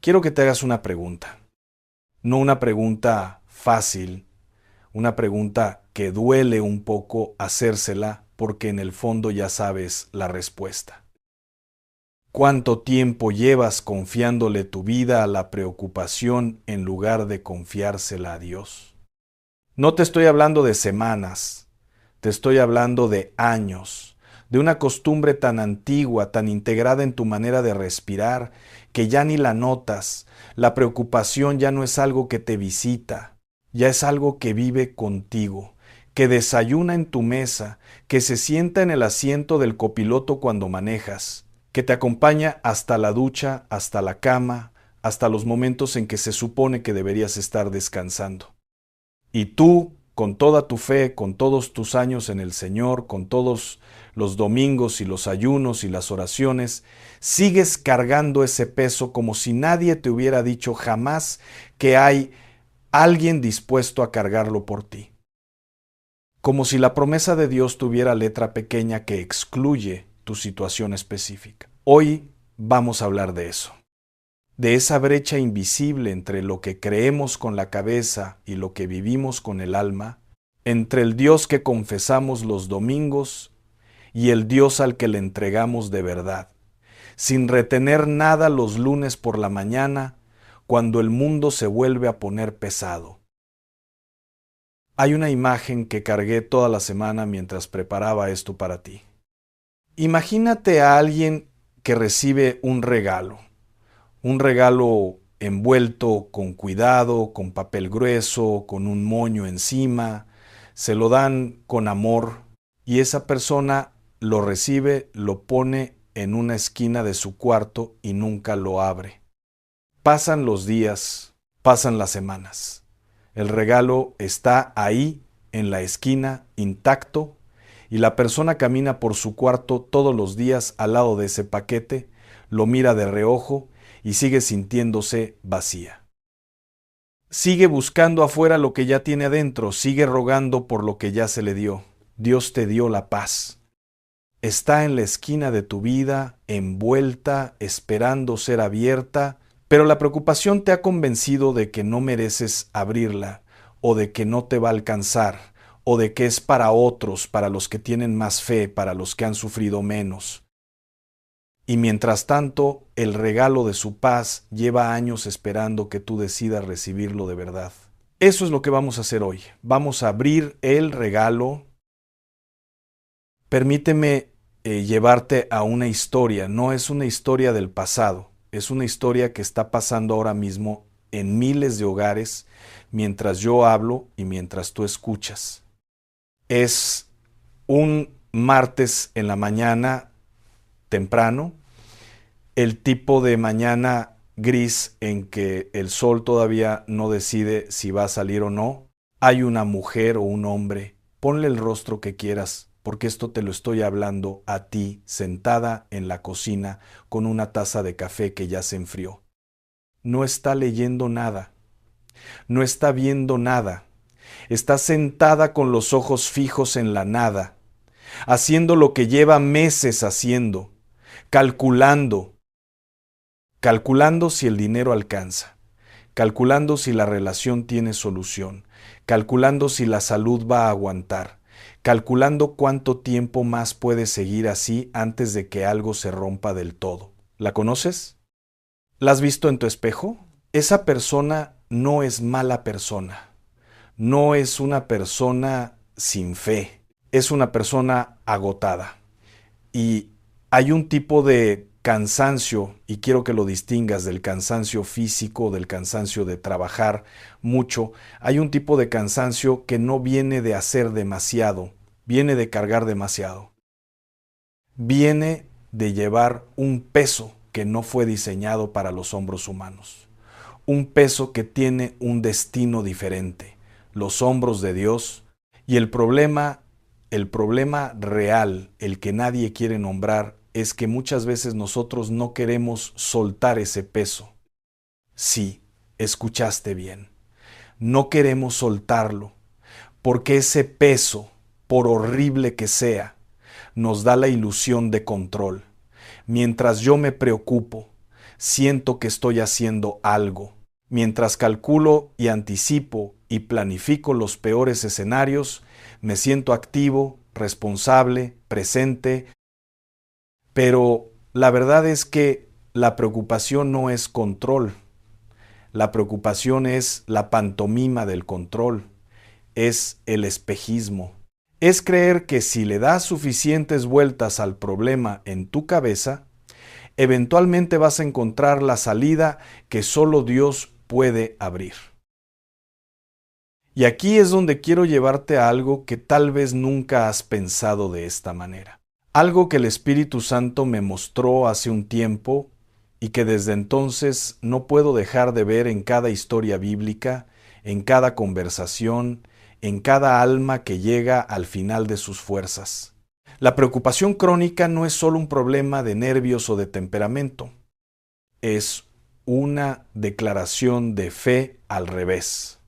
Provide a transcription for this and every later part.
quiero que te hagas una pregunta. No una pregunta fácil, una pregunta que duele un poco hacérsela porque en el fondo ya sabes la respuesta. ¿Cuánto tiempo llevas confiándole tu vida a la preocupación en lugar de confiársela a Dios? No te estoy hablando de semanas, te estoy hablando de años, de una costumbre tan antigua, tan integrada en tu manera de respirar, que ya ni la notas. La preocupación ya no es algo que te visita, ya es algo que vive contigo, que desayuna en tu mesa, que se sienta en el asiento del copiloto cuando manejas, que te acompaña hasta la ducha, hasta la cama, hasta los momentos en que se supone que deberías estar descansando. Y tú, con toda tu fe, con todos tus años en el Señor, con todos los domingos y los ayunos y las oraciones, sigues cargando ese peso como si nadie te hubiera dicho jamás que hay alguien dispuesto a cargarlo por ti. Como si la promesa de Dios tuviera letra pequeña que excluye tu situación específica. Hoy vamos a hablar de eso. De esa brecha invisible entre lo que creemos con la cabeza y lo que vivimos con el alma, entre el Dios que confesamos los domingos y el Dios al que le entregamos de verdad, sin retener nada los lunes por la mañana, cuando el mundo se vuelve a poner pesado. Hay una imagen que cargué toda la semana mientras preparaba esto para ti. Imagínate a alguien que recibe un regalo envuelto con cuidado, con papel grueso, con un moño encima, se lo dan con amor y esa persona lo recibe, lo pone en una esquina de su cuarto y nunca lo abre. Pasan los días, pasan las semanas. El regalo está ahí, en la esquina, intacto, y la persona camina por su cuarto todos los días al lado de ese paquete, lo mira de reojo y sigue sintiéndose vacía. Sigue buscando afuera lo que ya tiene adentro, sigue rogando por lo que ya se le dio. Dios te dio la paz. Está en la esquina de tu vida, envuelta, esperando ser abierta, pero la preocupación te ha convencido de que no mereces abrirla, o de que no te va a alcanzar, o de que es para otros, para los que tienen más fe, para los que han sufrido menos. Y mientras tanto, el regalo de su paz lleva años esperando que tú decidas recibirlo de verdad. Eso es lo que vamos a hacer hoy. Vamos a abrir el regalo. Permíteme llevarte a una historia. No es una historia del pasado. Es una historia que está pasando ahora mismo en miles de hogares mientras yo hablo y mientras tú escuchas. Es un martes en la mañana temprano, el tipo de mañana gris en que el sol todavía no decide si va a salir o no. Hay una mujer o un hombre, ponle el rostro que quieras, porque esto te lo estoy hablando a ti, sentada en la cocina con una taza de café que ya se enfrió. No está leyendo nada, no está viendo nada, está sentada con los ojos fijos en la nada, haciendo lo que lleva meses haciendo, calculando si el dinero alcanza, calculando si la relación tiene solución, calculando si la salud va a aguantar, calculando cuánto tiempo más puede seguir así antes de que algo se rompa del todo. ¿La conoces? ¿La has visto en tu espejo? Esa persona no es mala persona, no es una persona sin fe, es una persona agotada. Y hay un tipo de cansancio, y quiero que lo distingas del cansancio físico, del cansancio de trabajar mucho. Hay un tipo de cansancio que no viene de hacer demasiado, viene de cargar demasiado. Viene de llevar un peso que no fue diseñado para los hombros humanos. Un peso que tiene un destino diferente, los hombros de Dios. Y el problema real, el que nadie quiere nombrar, es que muchas veces nosotros no queremos soltar ese peso. Sí, escuchaste bien. No queremos soltarlo, porque ese peso, por horrible que sea, nos da la ilusión de control. Mientras yo me preocupo, siento que estoy haciendo algo. Mientras calculo y anticipo y planifico los peores escenarios, me siento activo, responsable, presente, pero la verdad es que la preocupación no es control. La preocupación es la pantomima del control, es el espejismo. Es creer que si le das suficientes vueltas al problema en tu cabeza, eventualmente vas a encontrar la salida que solo Dios puede abrir. Y aquí es donde quiero llevarte a algo que tal vez nunca has pensado de esta manera. Algo que el Espíritu Santo me mostró hace un tiempo y que desde entonces no puedo dejar de ver en cada historia bíblica, en cada conversación, en cada alma que llega al final de sus fuerzas. La preocupación crónica no es solo un problema de nervios o de temperamento, es una declaración de fe al revés.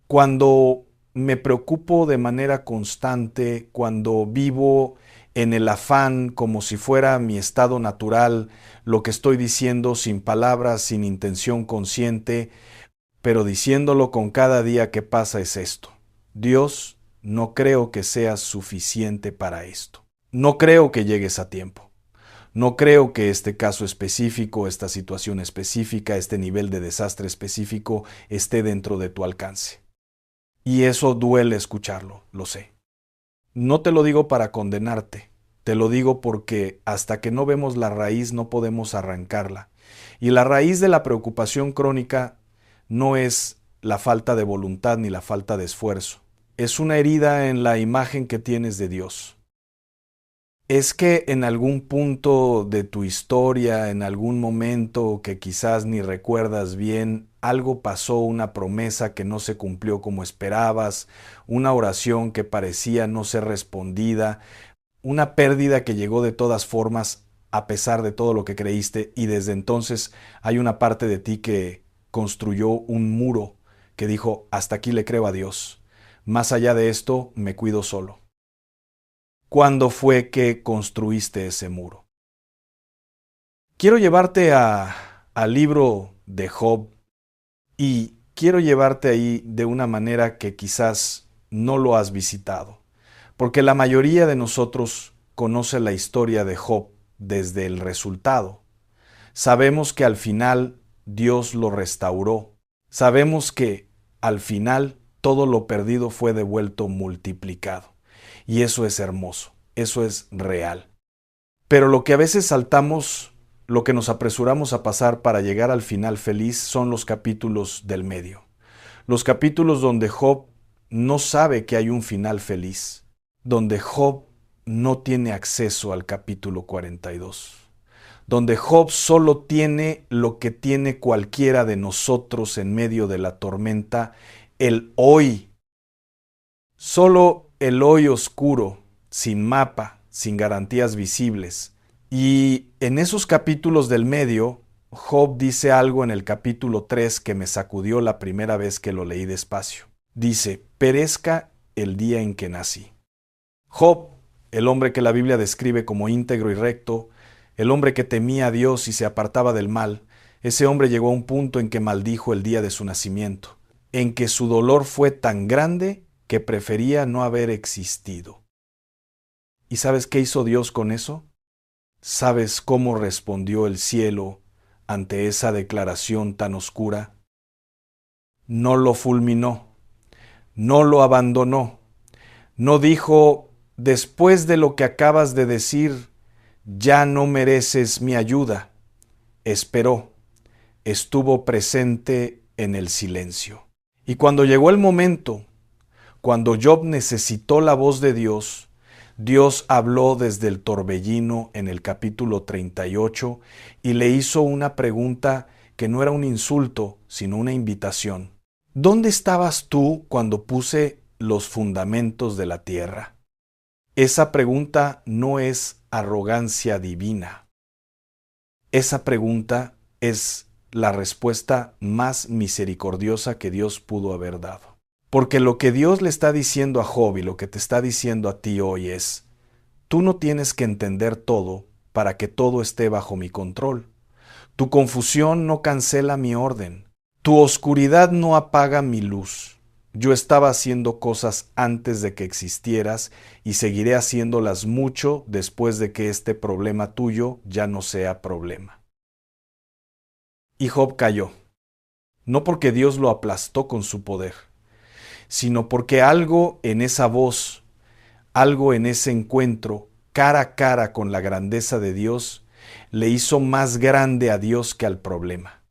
Cuando me preocupo de manera constante, cuando vivo en el afán como si fuera mi estado natural, lo que estoy diciendo sin palabras, sin intención consciente, pero diciéndolo con cada día que pasa es esto: Dios, no creo que seas suficiente para esto. No creo que llegues a tiempo. No creo que este caso específico, esta situación específica, este nivel de desastre específico esté dentro de tu alcance. Y eso duele escucharlo, lo sé. No te lo digo para condenarte, te lo digo porque hasta que no vemos la raíz no podemos arrancarla. Y la raíz de la preocupación crónica no es la falta de voluntad ni la falta de esfuerzo. Es una herida en la imagen que tienes de Dios. Es que en algún punto de tu historia, en algún momento que quizás ni recuerdas bien, algo pasó, una promesa que no se cumplió como esperabas, una oración que parecía no ser respondida, una pérdida que llegó de todas formas a pesar de todo lo que creíste, y desde entonces hay una parte de ti que construyó un muro que dijo: hasta aquí le creo a Dios, más allá de esto me cuido solo. ¿Cuándo fue que construiste ese muro? Quiero llevarte al libro de Job y quiero llevarte ahí de una manera que quizás no lo has visitado, porque la mayoría de nosotros conoce la historia de Job desde el resultado. Sabemos que al final Dios lo restauró. Sabemos que al final todo lo perdido fue devuelto multiplicado. Y eso es hermoso, eso es real. Pero lo que a veces saltamos, lo que nos apresuramos a pasar para llegar al final feliz, son los capítulos del medio. Los capítulos donde Job no sabe que hay un final feliz, donde Job no tiene acceso al capítulo 42, donde Job solo tiene lo que tiene cualquiera de nosotros en medio de la tormenta: el hoy. Solo el hoy oscuro, sin mapa, sin garantías visibles. Y en esos capítulos del medio, Job dice algo en el capítulo 3 que me sacudió la primera vez que lo leí despacio. Dice: perezca el día en que nací. Job, el hombre que la Biblia describe como íntegro y recto, el hombre que temía a Dios y se apartaba del mal, ese hombre llegó a un punto en que maldijo el día de su nacimiento, en que su dolor fue tan grande que prefería no haber existido. ¿Y sabes qué hizo Dios con eso? ¿Sabes cómo respondió el cielo ante esa declaración tan oscura? No lo fulminó, no lo abandonó, no dijo: después de lo que acabas de decir, ya no mereces mi ayuda. Esperó, estuvo presente en el silencio. Y cuando llegó el momento, cuando Job necesitó la voz de Dios, Dios habló desde el torbellino en el capítulo 38 y le hizo una pregunta que no era un insulto, sino una invitación. ¿Dónde estabas tú cuando puse los fundamentos de la tierra? Esa pregunta no es arrogancia divina. Esa pregunta es la respuesta más misericordiosa que Dios pudo haber dado. Porque lo que Dios le está diciendo a Job y lo que te está diciendo a ti hoy es: tú no tienes que entender todo para que todo esté bajo mi control. Tu confusión no cancela mi orden. Tu oscuridad no apaga mi luz. Yo estaba haciendo cosas antes de que existieras y seguiré haciéndolas mucho después de que este problema tuyo ya no sea problema. Y Job cayó, no porque Dios lo aplastó con su poder, sino porque algo en esa voz, algo en ese encuentro, cara a cara con la grandeza de Dios, le hizo más grande a Dios que al problema.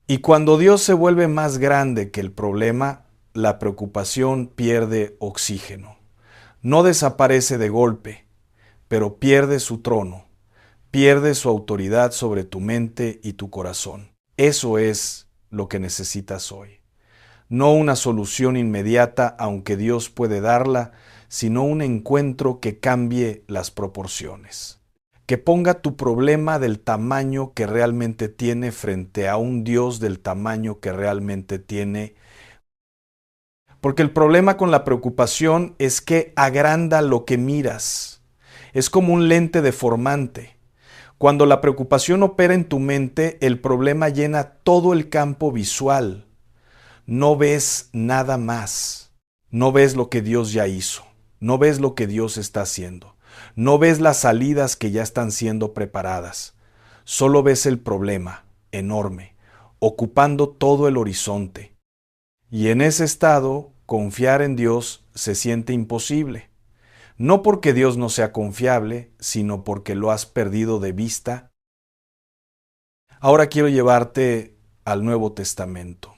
Y cuando Dios se vuelve más grande que el problema, la preocupación pierde oxígeno. No desaparece de golpe, pero pierde su trono, pierde su autoridad sobre tu mente y tu corazón. Eso es lo que necesitas hoy. No una solución inmediata, aunque Dios puede darla, sino un encuentro que cambie las proporciones. Que ponga tu problema del tamaño que realmente tiene frente a un Dios del tamaño que realmente tiene. Porque el problema con la preocupación es que agranda lo que miras. Es como un lente deformante. Cuando la preocupación opera en tu mente, el problema llena todo el campo visual. No ves nada más. No ves lo que Dios ya hizo. No ves lo que Dios está haciendo. No ves las salidas que ya están siendo preparadas. Solo ves el problema, enorme, ocupando todo el horizonte. Y en ese estado, confiar en Dios se siente imposible. No porque Dios no sea confiable, sino porque lo has perdido de vista. Ahora quiero llevarte al Nuevo Testamento.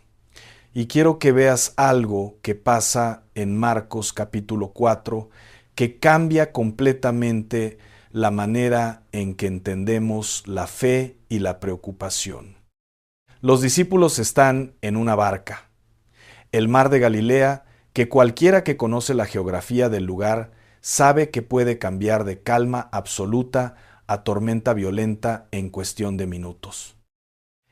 Y quiero que veas algo que pasa en Marcos capítulo 4, que cambia completamente la manera en que entendemos la fe y la preocupación. Los discípulos están en una barca, el mar de Galilea, que cualquiera que conoce la geografía del lugar sabe que puede cambiar de calma absoluta a tormenta violenta en cuestión de minutos.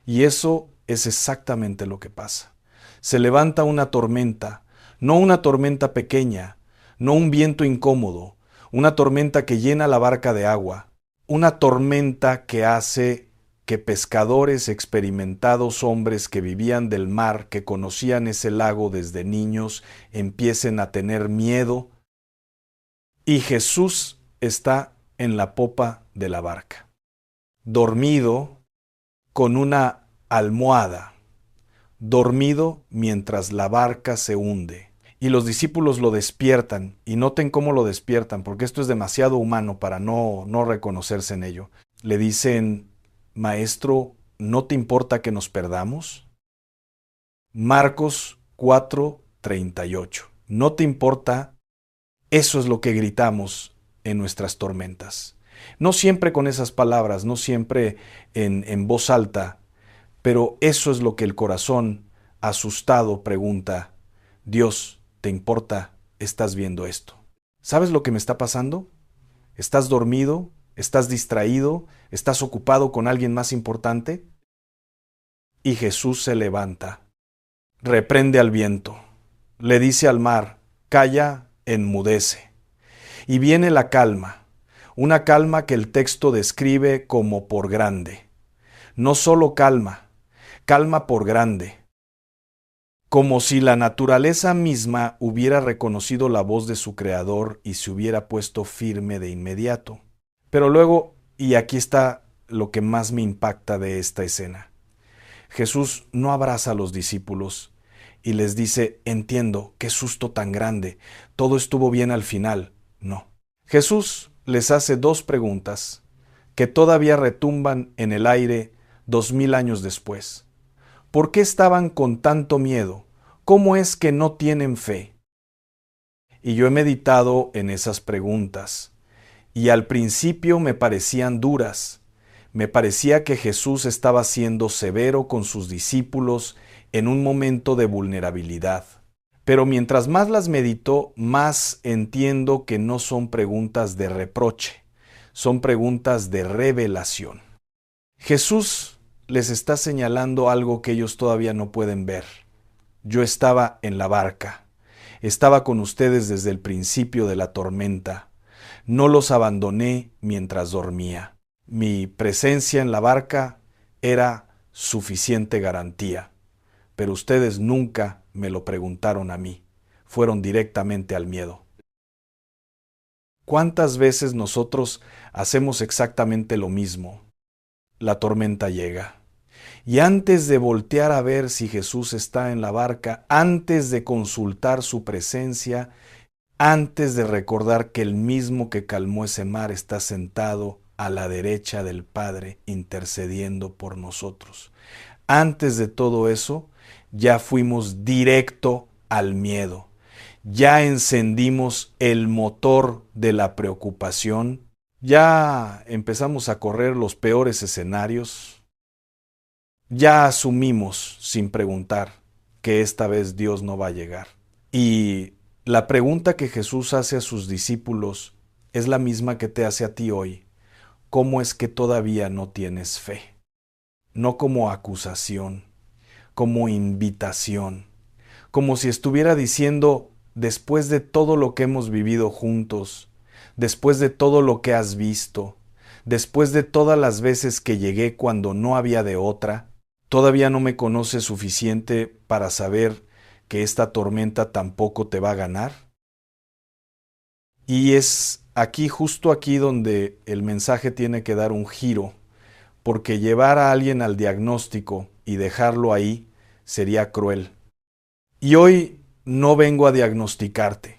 Y eso es exactamente lo que pasa. Se levanta una tormenta, no una tormenta pequeña, no un viento incómodo, una tormenta que llena la barca de agua, una tormenta que hace que pescadores experimentados, hombres que vivían del mar, que conocían ese lago desde niños, empiecen a tener miedo. Y Jesús está en la popa de la barca, dormido con una almohada, dormido mientras la barca se hunde. Y los discípulos lo despiertan, y noten cómo lo despiertan, porque esto es demasiado humano para no reconocerse en ello. Le dicen: Maestro, ¿no te importa que nos perdamos? Marcos 4:38. ¿No te importa? Eso es lo que gritamos en nuestras tormentas. No siempre con esas palabras, no siempre en voz alta, pero eso es lo que el corazón asustado pregunta: Dios, ¿te importa? ¿Estás viendo esto? ¿Sabes lo que me está pasando? ¿Estás dormido? ¿Estás distraído? ¿Estás ocupado con alguien más importante? Y Jesús se levanta, reprende al viento, le dice al mar: calla, enmudece. Y viene la calma, una calma que el texto describe como por grande. No solo calma, calma por grande. Como si la naturaleza misma hubiera reconocido la voz de su creador y se hubiera puesto firme de inmediato. Pero luego, y aquí está lo que más me impacta de esta escena, Jesús no abraza a los discípulos y les dice: entiendo, qué susto tan grande, todo estuvo bien al final. No. Jesús les hace dos preguntas que todavía retumban en el aire 2000 años después. ¿Por qué estaban con tanto miedo? ¿Cómo es que no tienen fe? Y yo he meditado en esas preguntas, y al principio me parecían duras. Me parecía que Jesús estaba siendo severo con sus discípulos en un momento de vulnerabilidad. Pero mientras más las medito, más entiendo que no son preguntas de reproche, son preguntas de revelación. Jesús les está señalando algo que ellos todavía no pueden ver. Yo estaba en la barca, estaba con ustedes desde el principio de la tormenta. No los abandoné mientras dormía. Mi presencia en la barca era suficiente garantía, pero ustedes nunca me lo preguntaron a mí, fueron directamente al miedo. ¿Cuántas veces nosotros hacemos exactamente lo mismo? La tormenta llega. Y antes de voltear a ver si Jesús está en la barca, antes de consultar su presencia, antes de recordar que el mismo que calmó ese mar está sentado a la derecha del Padre intercediendo por nosotros. Antes de todo eso, ya fuimos directo al miedo. Ya encendimos el motor de la preocupación. Ya empezamos a correr los peores escenarios. Ya asumimos, sin preguntar, que esta vez Dios no va a llegar. Y la pregunta que Jesús hace a sus discípulos es la misma que te hace a ti hoy. ¿Cómo es que todavía no tienes fe? No como acusación, como invitación, como si estuviera diciendo, después de todo lo que hemos vivido juntos, después de todo lo que has visto, después de todas las veces que llegué cuando no había de otra, ¿todavía no me conoces suficiente para saber que esta tormenta tampoco te va a ganar? Y es aquí, justo aquí, donde el mensaje tiene que dar un giro, porque llevar a alguien al diagnóstico y dejarlo ahí sería cruel. Y hoy no vengo a diagnosticarte,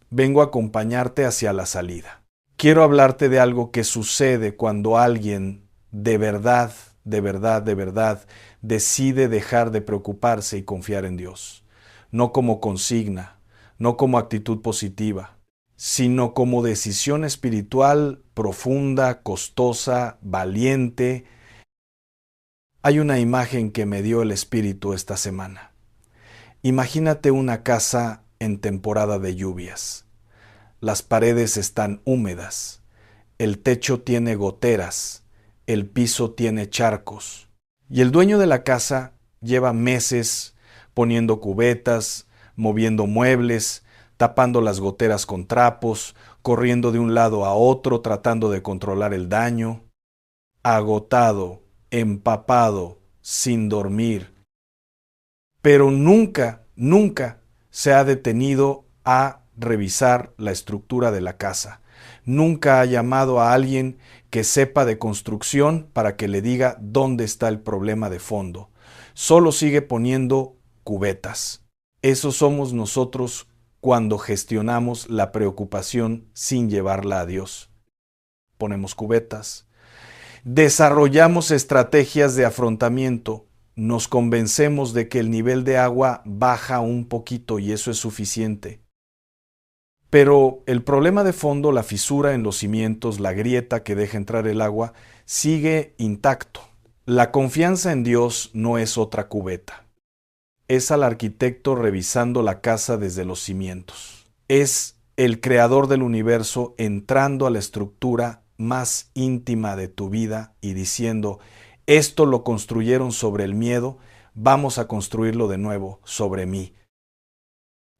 vengo a acompañarte hacia la salida. Quiero hablarte de algo que sucede cuando alguien de verdad, de verdad, de verdad decide dejar de preocuparse y confiar en Dios. No como consigna, no como actitud positiva, sino como decisión espiritual profunda, costosa, valiente. Hay una imagen que me dio el Espíritu esta semana. Imagínate una casa en temporada de lluvias. Las paredes están húmedas, el techo tiene goteras, el piso tiene charcos. Y el dueño de la casa lleva meses poniendo cubetas, moviendo muebles, tapando las goteras con trapos, corriendo de un lado a otro tratando de controlar el daño. Agotado, empapado, sin dormir. Pero nunca, nunca se ha detenido a revisar la estructura de la casa. Nunca ha llamado a alguien que sepa de construcción para que le diga dónde está el problema de fondo. Solo sigue poniendo cubetas. Eso somos nosotros cuando gestionamos la preocupación sin llevarla a Dios. Ponemos cubetas. Desarrollamos estrategias de afrontamiento. Nos convencemos de que el nivel de agua baja un poquito y eso es suficiente. Pero el problema de fondo, la fisura en los cimientos, la grieta que deja entrar el agua, sigue intacto. La confianza en Dios no es otra cubeta. Es al arquitecto revisando la casa desde los cimientos. Es el creador del universo entrando a la estructura más íntima de tu vida y diciendo, esto lo construyeron sobre el miedo, vamos a construirlo de nuevo sobre mí.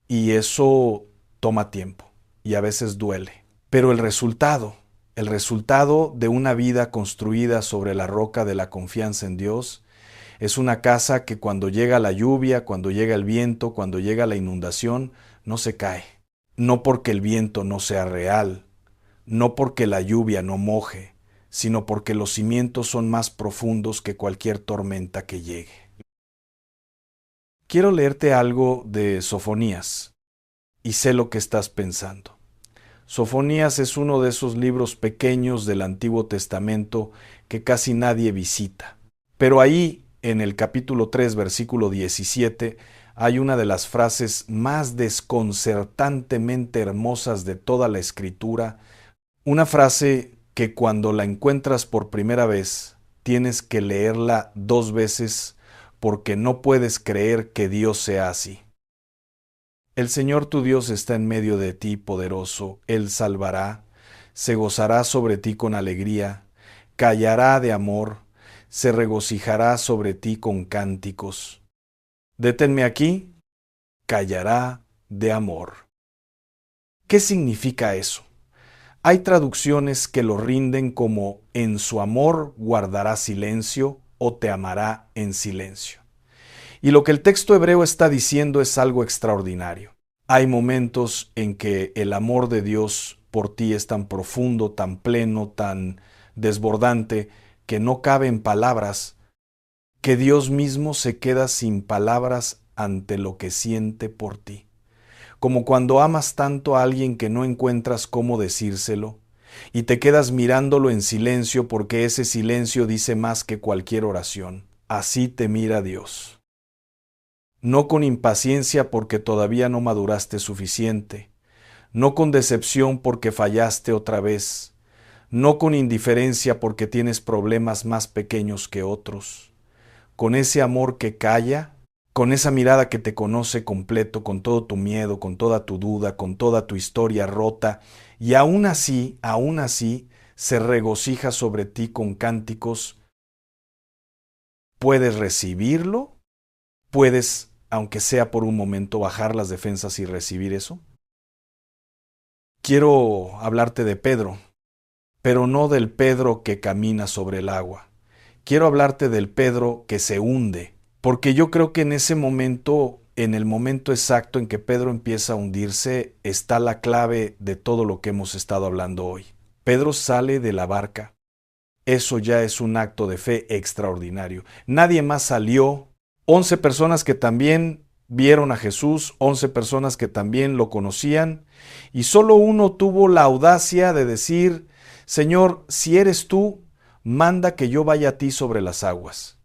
Y eso toma tiempo y a veces duele. Pero el resultado de una vida construida sobre la roca de la confianza en Dios, es una casa que cuando llega la lluvia, cuando llega el viento, cuando llega la inundación, no se cae. No porque el viento no sea real, no porque la lluvia no moje, sino porque los cimientos son más profundos que cualquier tormenta que llegue. Quiero leerte algo de Sofonías, y sé lo que estás pensando. Sofonías es uno de esos libros pequeños del Antiguo Testamento que casi nadie visita. Pero ahí, en el capítulo 3, versículo 17, hay una de las frases más desconcertantemente hermosas de toda la Escritura, una frase que cuando la encuentras por primera vez, tienes que leerla 2 veces porque no puedes creer que Dios sea así. El Señor tu Dios está en medio de ti, poderoso. Él salvará, se gozará sobre ti con alegría, callará de amor, se regocijará sobre ti con cánticos. Deténme aquí, callará de amor. ¿Qué significa eso? Hay traducciones que lo rinden como en su amor guardará silencio o te amará en silencio. Y lo que el texto hebreo está diciendo es algo extraordinario. Hay momentos en que el amor de Dios por ti es tan profundo, tan pleno, tan desbordante, que no cabe en palabras, que Dios mismo se queda sin palabras ante lo que siente por ti. Como cuando amas tanto a alguien que no encuentras cómo decírselo, y te quedas mirándolo en silencio porque ese silencio dice más que cualquier oración. Así te mira Dios. No con impaciencia porque todavía no maduraste suficiente, no con decepción porque fallaste otra vez, no con indiferencia porque tienes problemas más pequeños que otros, con ese amor que calla, con esa mirada que te conoce completo, con todo tu miedo, con toda tu duda, con toda tu historia rota, y aún así, se regocija sobre ti con cánticos. ¿Puedes recibirlo? ¿Puedes, aunque sea por un momento, bajar las defensas y recibir eso? Quiero hablarte de Pedro, pero no del Pedro que camina sobre el agua. Quiero hablarte del Pedro que se hunde, porque yo creo que en ese momento, en el momento exacto en que Pedro empieza a hundirse, está la clave de todo lo que hemos estado hablando hoy. Pedro sale de la barca. Eso ya es un acto de fe extraordinario. Nadie más salió. 11 personas que también vieron a Jesús, 11 personas que también lo conocían, y solo uno tuvo la audacia de decir: Señor, si eres tú, manda que yo vaya a ti sobre las aguas.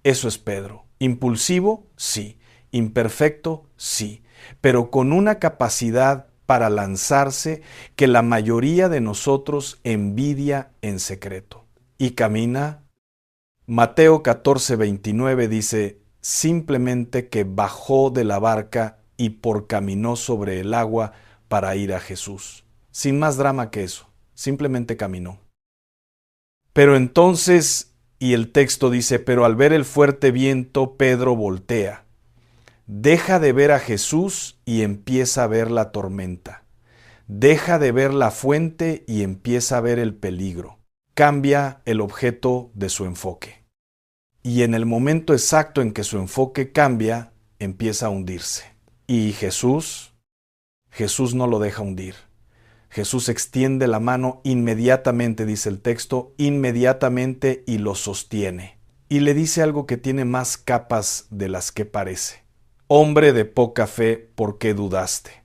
Eso es Pedro. Impulsivo, sí. Imperfecto, sí. Pero con una capacidad para lanzarse que la mayoría de nosotros envidia en secreto. Y camina. Mateo 14:29 dice: simplemente que bajó de la barca y caminó sobre el agua para ir a Jesús. Sin más drama que eso. Simplemente caminó. Pero entonces, y el texto dice, pero al ver el fuerte viento, Pedro voltea. Deja de ver a Jesús y empieza a ver la tormenta. Deja de ver la fuente y empieza a ver el peligro. Cambia el objeto de su enfoque. Y en el momento exacto en que su enfoque cambia, empieza a hundirse. Y Jesús no lo deja hundir. Jesús extiende la mano inmediatamente, dice el texto, inmediatamente, y lo sostiene. Y le dice algo que tiene más capas de las que parece. Hombre de poca fe, ¿por qué dudaste?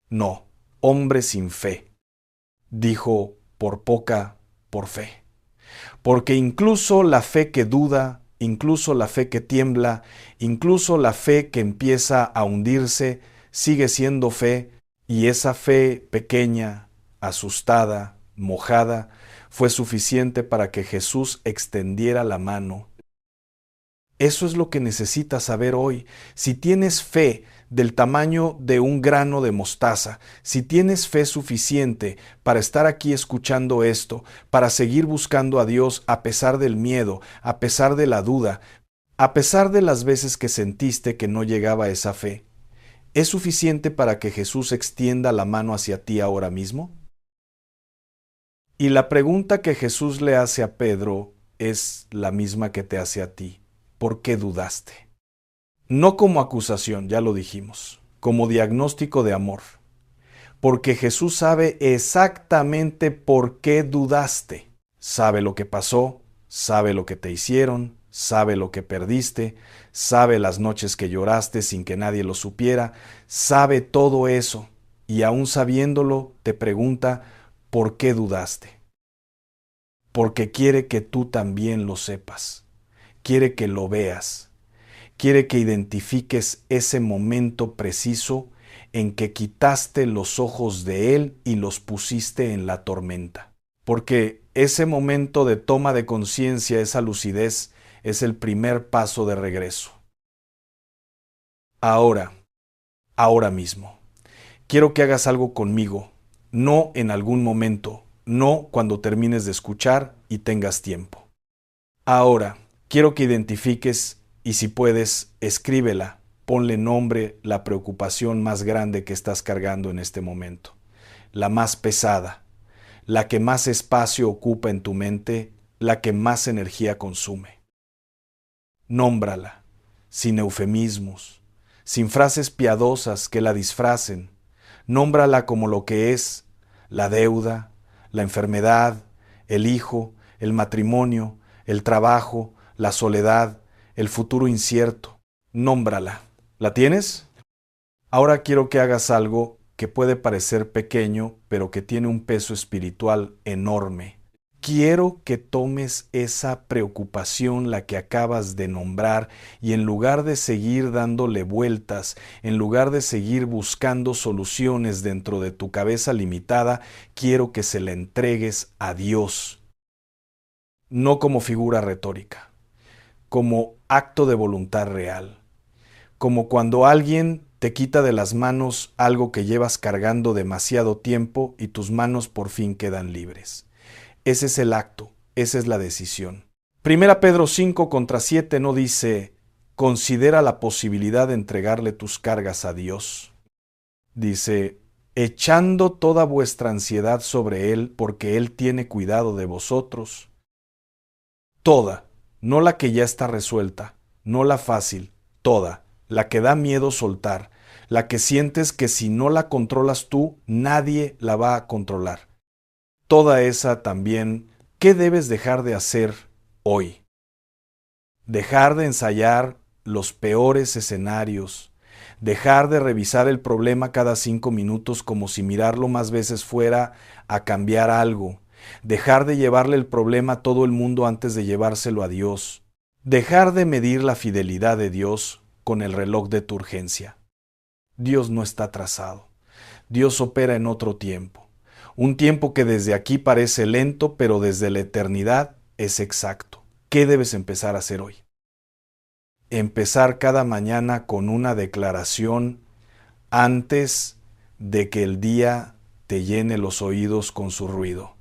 No, hombre sin fe. Dijo por fe. Porque incluso la fe que duda, incluso la fe que tiembla, incluso la fe que empieza a hundirse, sigue siendo fe. Y esa fe pequeña, asustada, mojada, fue suficiente para que Jesús extendiera la mano. Eso es lo que necesitas saber hoy. Si tienes fe del tamaño de un grano de mostaza, si tienes fe suficiente para estar aquí escuchando esto, para seguir buscando a Dios a pesar del miedo, a pesar de la duda, a pesar de las veces que sentiste que no llegaba esa fe, ¿es suficiente para que Jesús extienda la mano hacia ti ahora mismo? Y la pregunta que Jesús le hace a Pedro es la misma que te hace a ti. ¿Por qué dudaste? No como acusación, ya lo dijimos, como diagnóstico de amor. Porque Jesús sabe exactamente por qué dudaste. Sabe lo que pasó, sabe lo que te hicieron, sabe lo que perdiste, sabe las noches que lloraste sin que nadie lo supiera, sabe todo eso, y aún sabiéndolo te pregunta ¿por qué dudaste? Porque quiere que tú también lo sepas, quiere que lo veas, quiere que identifiques ese momento preciso en que quitaste los ojos de Él y los pusiste en la tormenta. Porque ese momento de toma de conciencia, esa lucidez, es el primer paso de regreso. Ahora mismo, quiero que hagas algo conmigo, no en algún momento, no cuando termines de escuchar y tengas tiempo. Ahora, quiero que identifiques y si puedes, escríbela, ponle nombre la preocupación más grande que estás cargando en este momento, la más pesada, la que más espacio ocupa en tu mente, la que más energía consume. Nómbrala, sin eufemismos, sin frases piadosas que la disfracen. Nómbrala como lo que es: la deuda, la enfermedad, el hijo, el matrimonio, el trabajo, la soledad, el futuro incierto. Nómbrala. ¿La tienes? Ahora quiero que hagas algo que puede parecer pequeño, pero que tiene un peso espiritual enorme. Quiero que tomes esa preocupación, la que acabas de nombrar, y en lugar de seguir dándole vueltas, en lugar de seguir buscando soluciones dentro de tu cabeza limitada, quiero que se la entregues a Dios. No como figura retórica, como acto de voluntad real. Como cuando alguien te quita de las manos algo que llevas cargando demasiado tiempo y tus manos por fin quedan libres. Ese es el acto, esa es la decisión. Primera Pedro 5:7 no dice: considera la posibilidad de entregarle tus cargas a Dios. Dice: echando toda vuestra ansiedad sobre Él, porque Él tiene cuidado de vosotros. Toda, no la que ya está resuelta, no la fácil, toda, la que da miedo soltar, la que sientes que si no la controlas tú, nadie la va a controlar. Toda esa también, ¿qué debes dejar de hacer hoy? Dejar de ensayar los peores escenarios, dejar de revisar el problema cada 5 minutos como si mirarlo más veces fuera a cambiar algo, dejar de llevarle el problema a todo el mundo antes de llevárselo a Dios, dejar de medir la fidelidad de Dios con el reloj de tu urgencia. Dios no está atrasado. Dios opera en otro tiempo. Un tiempo que desde aquí parece lento, pero desde la eternidad es exacto. ¿Qué debes empezar a hacer hoy? Empezar cada mañana con una declaración antes de que el día te llene los oídos con su ruido.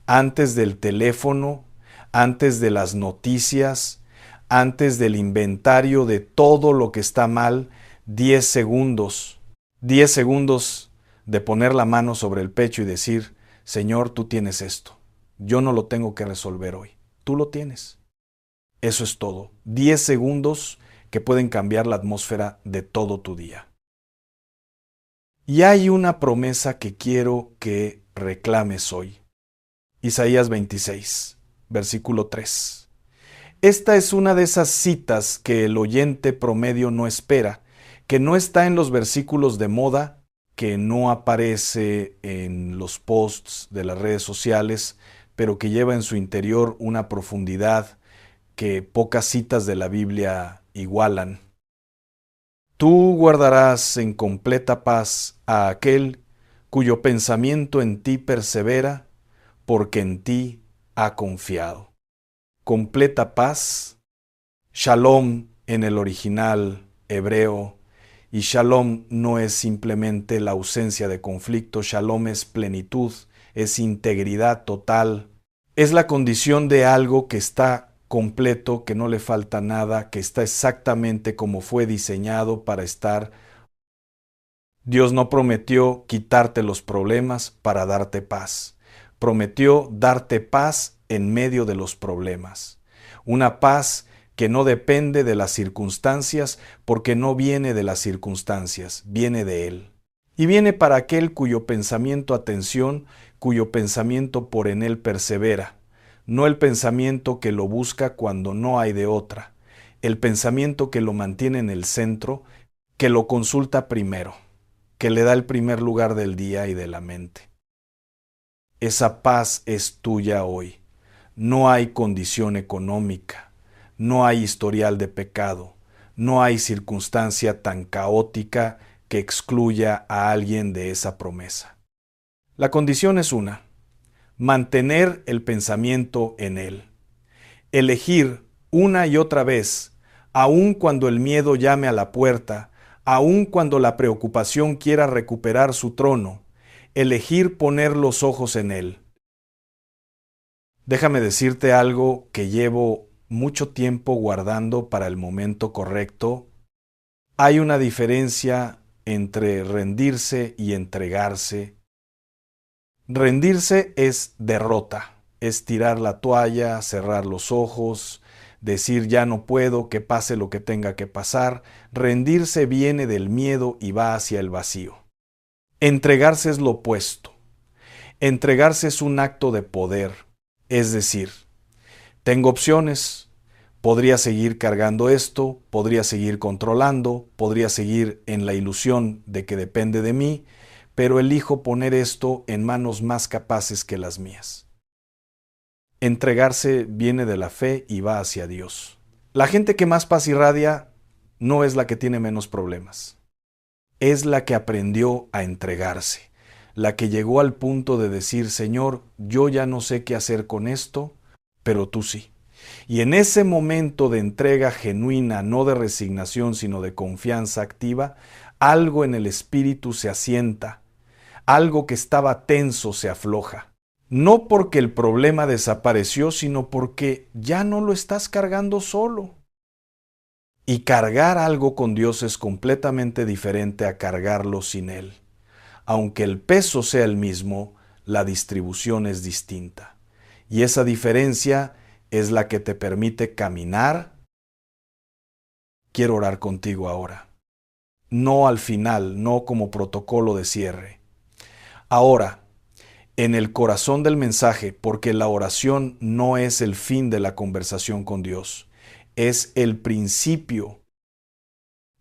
Antes del teléfono, antes de las noticias, antes del inventario de todo lo que está mal, 10 segundos. 10 segundos de poner la mano sobre el pecho y decir: Señor, tú tienes esto. Yo no lo tengo que resolver hoy. Tú lo tienes. Eso es todo. 10 segundos que pueden cambiar la atmósfera de todo tu día. Y hay una promesa que quiero que reclames hoy. Isaías 26, versículo 3. Esta es una de esas citas que el oyente promedio no espera, que no está en los versículos de moda, que no aparece en los posts de las redes sociales, pero que lleva en su interior una profundidad que pocas citas de la Biblia igualan. Tú guardarás en completa paz a aquel cuyo pensamiento en ti persevera, porque en ti ha confiado. Completa paz, shalom en el original hebreo, y shalom no es simplemente la ausencia de conflicto, shalom es plenitud, es integridad total, es la condición de algo que está completo, que no le falta nada, que está exactamente como fue diseñado para estar. Dios no prometió quitarte los problemas para darte paz. Prometió darte paz en medio de los problemas. Una paz que no depende de las circunstancias, porque no viene de las circunstancias, viene de Él. Y viene para aquel cuyo pensamiento, atención, cuyo pensamiento por en Él persevera. No el pensamiento que lo busca cuando no hay de otra. El pensamiento que lo mantiene en el centro, que lo consulta primero, que le da el primer lugar del día y de la mente. Esa paz es tuya hoy. No hay condición económica, no hay historial de pecado, no hay circunstancia tan caótica que excluya a alguien de esa promesa. La condición es una: mantener el pensamiento en Él. Elegir una y otra vez, aun cuando el miedo llame a la puerta, aun cuando la preocupación quiera recuperar su trono, elegir poner los ojos en Él. Déjame decirte algo que llevo mucho tiempo guardando para el momento correcto. Hay una diferencia entre rendirse y entregarse. Rendirse es derrota, es tirar la toalla, cerrar los ojos, decir ya no puedo, que pase lo que tenga que pasar. Rendirse viene del miedo y va hacia el vacío. Entregarse es lo opuesto. Entregarse es un acto de poder, es decir, tengo opciones, podría seguir cargando esto, podría seguir controlando, podría seguir en la ilusión de que depende de mí, pero elijo poner esto en manos más capaces que las mías. Entregarse viene de la fe y va hacia Dios. La gente que más paz irradia no es la que tiene menos problemas. Es la que aprendió a entregarse, la que llegó al punto de decir, Señor, yo ya no sé qué hacer con esto, pero tú sí. Y en ese momento de entrega genuina, no de resignación, sino de confianza activa, algo en el espíritu se asienta, algo que estaba tenso se afloja. No porque el problema desapareció, sino porque ya no lo estás cargando solo. Y cargar algo con Dios es completamente diferente a cargarlo sin Él. Aunque el peso sea el mismo, la distribución es distinta. Y esa diferencia es la que te permite caminar. Quiero orar contigo ahora. No al final, no como protocolo de cierre. Ahora, en el corazón del mensaje, porque la oración no es el fin de la conversación con Dios, es el principio.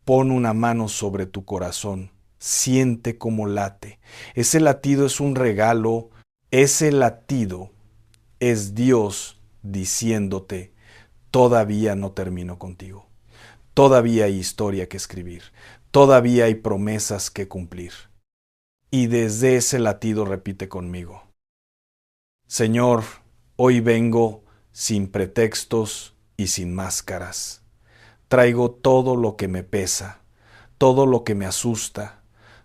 Pon una mano sobre tu corazón, siente cómo late. Ese latido es un regalo, ese latido es Dios diciéndote, todavía no termino contigo, todavía hay historia que escribir, todavía hay promesas que cumplir. Y desde ese latido repite conmigo, Señor, hoy vengo sin pretextos y sin máscaras. Traigo todo lo que me pesa, todo lo que me asusta,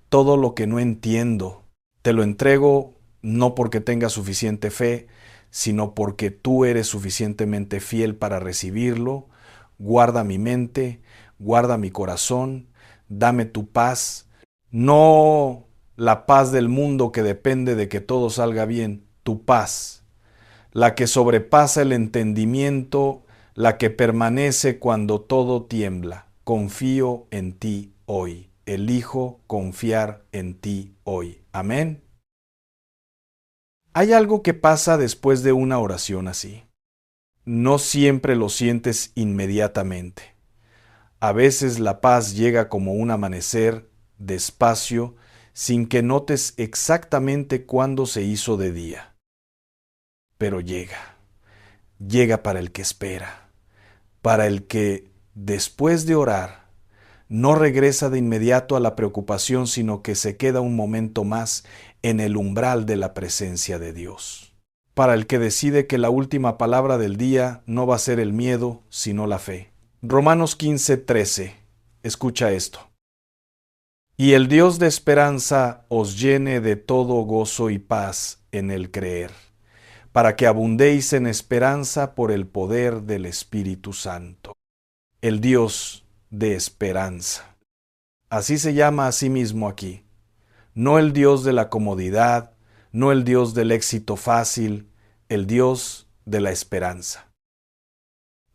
todo lo que no entiendo. Te lo entrego no porque tenga suficiente fe, sino porque tú eres suficientemente fiel para recibirlo. Guarda mi mente, guarda mi corazón, dame tu paz. No la paz del mundo que depende de que todo salga bien, tu paz, la que sobrepasa el entendimiento, la que permanece cuando todo tiembla. Confío en ti hoy. Elijo confiar en ti hoy. Amén. Hay algo que pasa después de una oración así. No siempre lo sientes inmediatamente. A veces la paz llega como un amanecer, despacio, sin que notes exactamente cuándo se hizo de día. Pero llega. Llega para el que espera, para el que, después de orar, no regresa de inmediato a la preocupación, sino que se queda un momento más en el umbral de la presencia de Dios. Para el que decide que la última palabra del día no va a ser el miedo, sino la fe. Romanos 15:13. Escucha esto. Y el Dios de esperanza os llene de todo gozo y paz en el creer, para que abundéis en esperanza por el poder del Espíritu Santo. El Dios de esperanza. Así se llama a sí mismo aquí. No el Dios de la comodidad, no el Dios del éxito fácil, el Dios de la esperanza.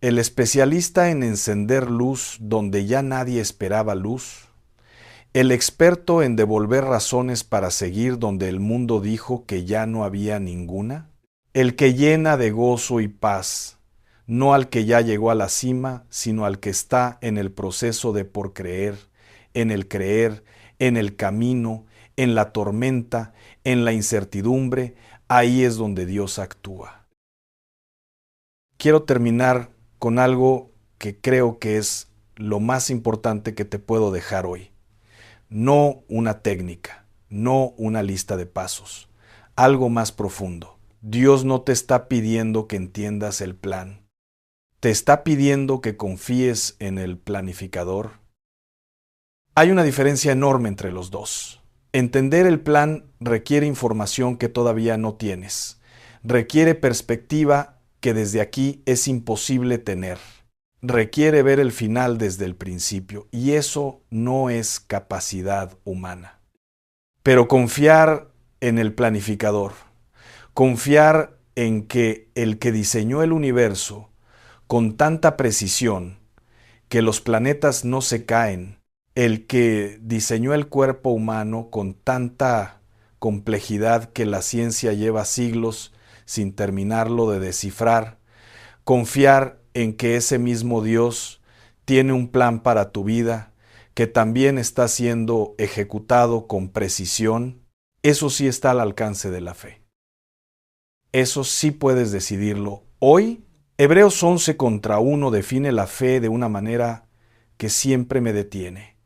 El especialista en encender luz donde ya nadie esperaba luz. El experto en devolver razones para seguir donde el mundo dijo que ya no había ninguna. El que llena de gozo y paz, no al que ya llegó a la cima, sino al que está en el proceso de por creer, en el camino, en la tormenta, en la incertidumbre. Ahí es donde Dios actúa. Quiero terminar con algo que creo que es lo más importante que te puedo dejar hoy. No una técnica, no una lista de pasos, algo más profundo. Dios no te está pidiendo que entiendas el plan. Te está pidiendo que confíes en el planificador. Hay una diferencia enorme entre los dos. Entender el plan requiere información que todavía no tienes. Requiere perspectiva que desde aquí es imposible tener. Requiere ver el final desde el principio, y eso no es capacidad humana. Pero confiar en el planificador, confiar en que el que diseñó el universo con tanta precisión que los planetas no se caen, el que diseñó el cuerpo humano con tanta complejidad que la ciencia lleva siglos sin terminarlo de descifrar, confiar en que ese mismo Dios tiene un plan para tu vida que también está siendo ejecutado con precisión, eso sí está al alcance de la fe. Eso sí puedes decidirlo hoy. Hebreos 11:1 define la fe de una manera que siempre me detiene.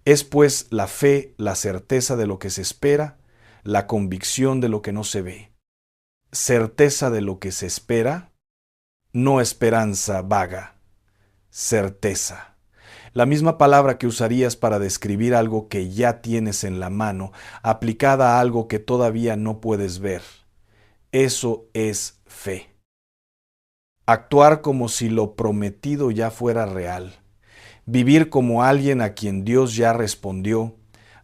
Es pues la fe la certeza de lo que se espera, la convicción de lo que no se ve. Certeza de lo que se espera, no esperanza vaga, certeza. La misma palabra que usarías para describir algo que ya tienes en la mano, aplicada a algo que todavía no puedes ver. Eso es fe. Actuar como si lo prometido ya fuera real. Vivir como alguien a quien Dios ya respondió,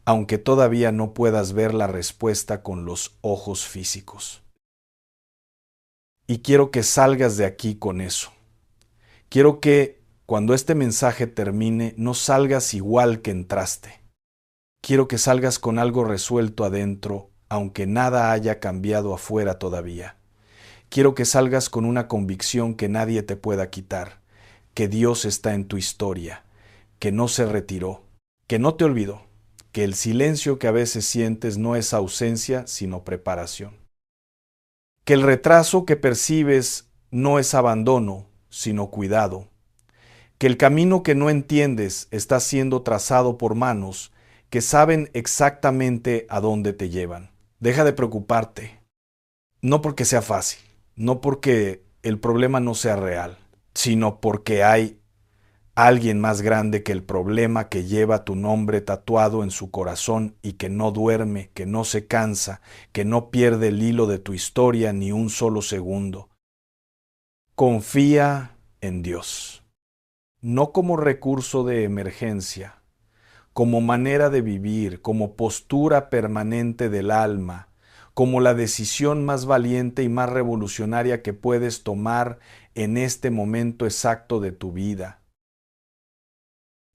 aunque todavía no puedas ver la respuesta con los ojos físicos. Y quiero que salgas de aquí con eso. Quiero que cuando este mensaje termine no salgas igual que entraste. Quiero que salgas con algo resuelto adentro, aunque nada haya cambiado afuera todavía. Quiero que salgas con una convicción que nadie te pueda quitar, que Dios está en tu historia, que no se retiró, que no te olvidó, que el silencio que a veces sientes no es ausencia, sino preparación. Que el retraso que percibes no es abandono, sino cuidado. Que el camino que no entiendes está siendo trazado por manos que saben exactamente a dónde te llevan. Deja de preocuparte, no porque sea fácil, no porque el problema no sea real, sino porque hay alguien más grande que el problema que lleva tu nombre tatuado en su corazón y que no duerme, que no se cansa, que no pierde el hilo de tu historia ni un solo segundo. Confía en Dios, no como recurso de emergencia, como manera de vivir, como postura permanente del alma, como la decisión más valiente y más revolucionaria que puedes tomar en este momento exacto de tu vida.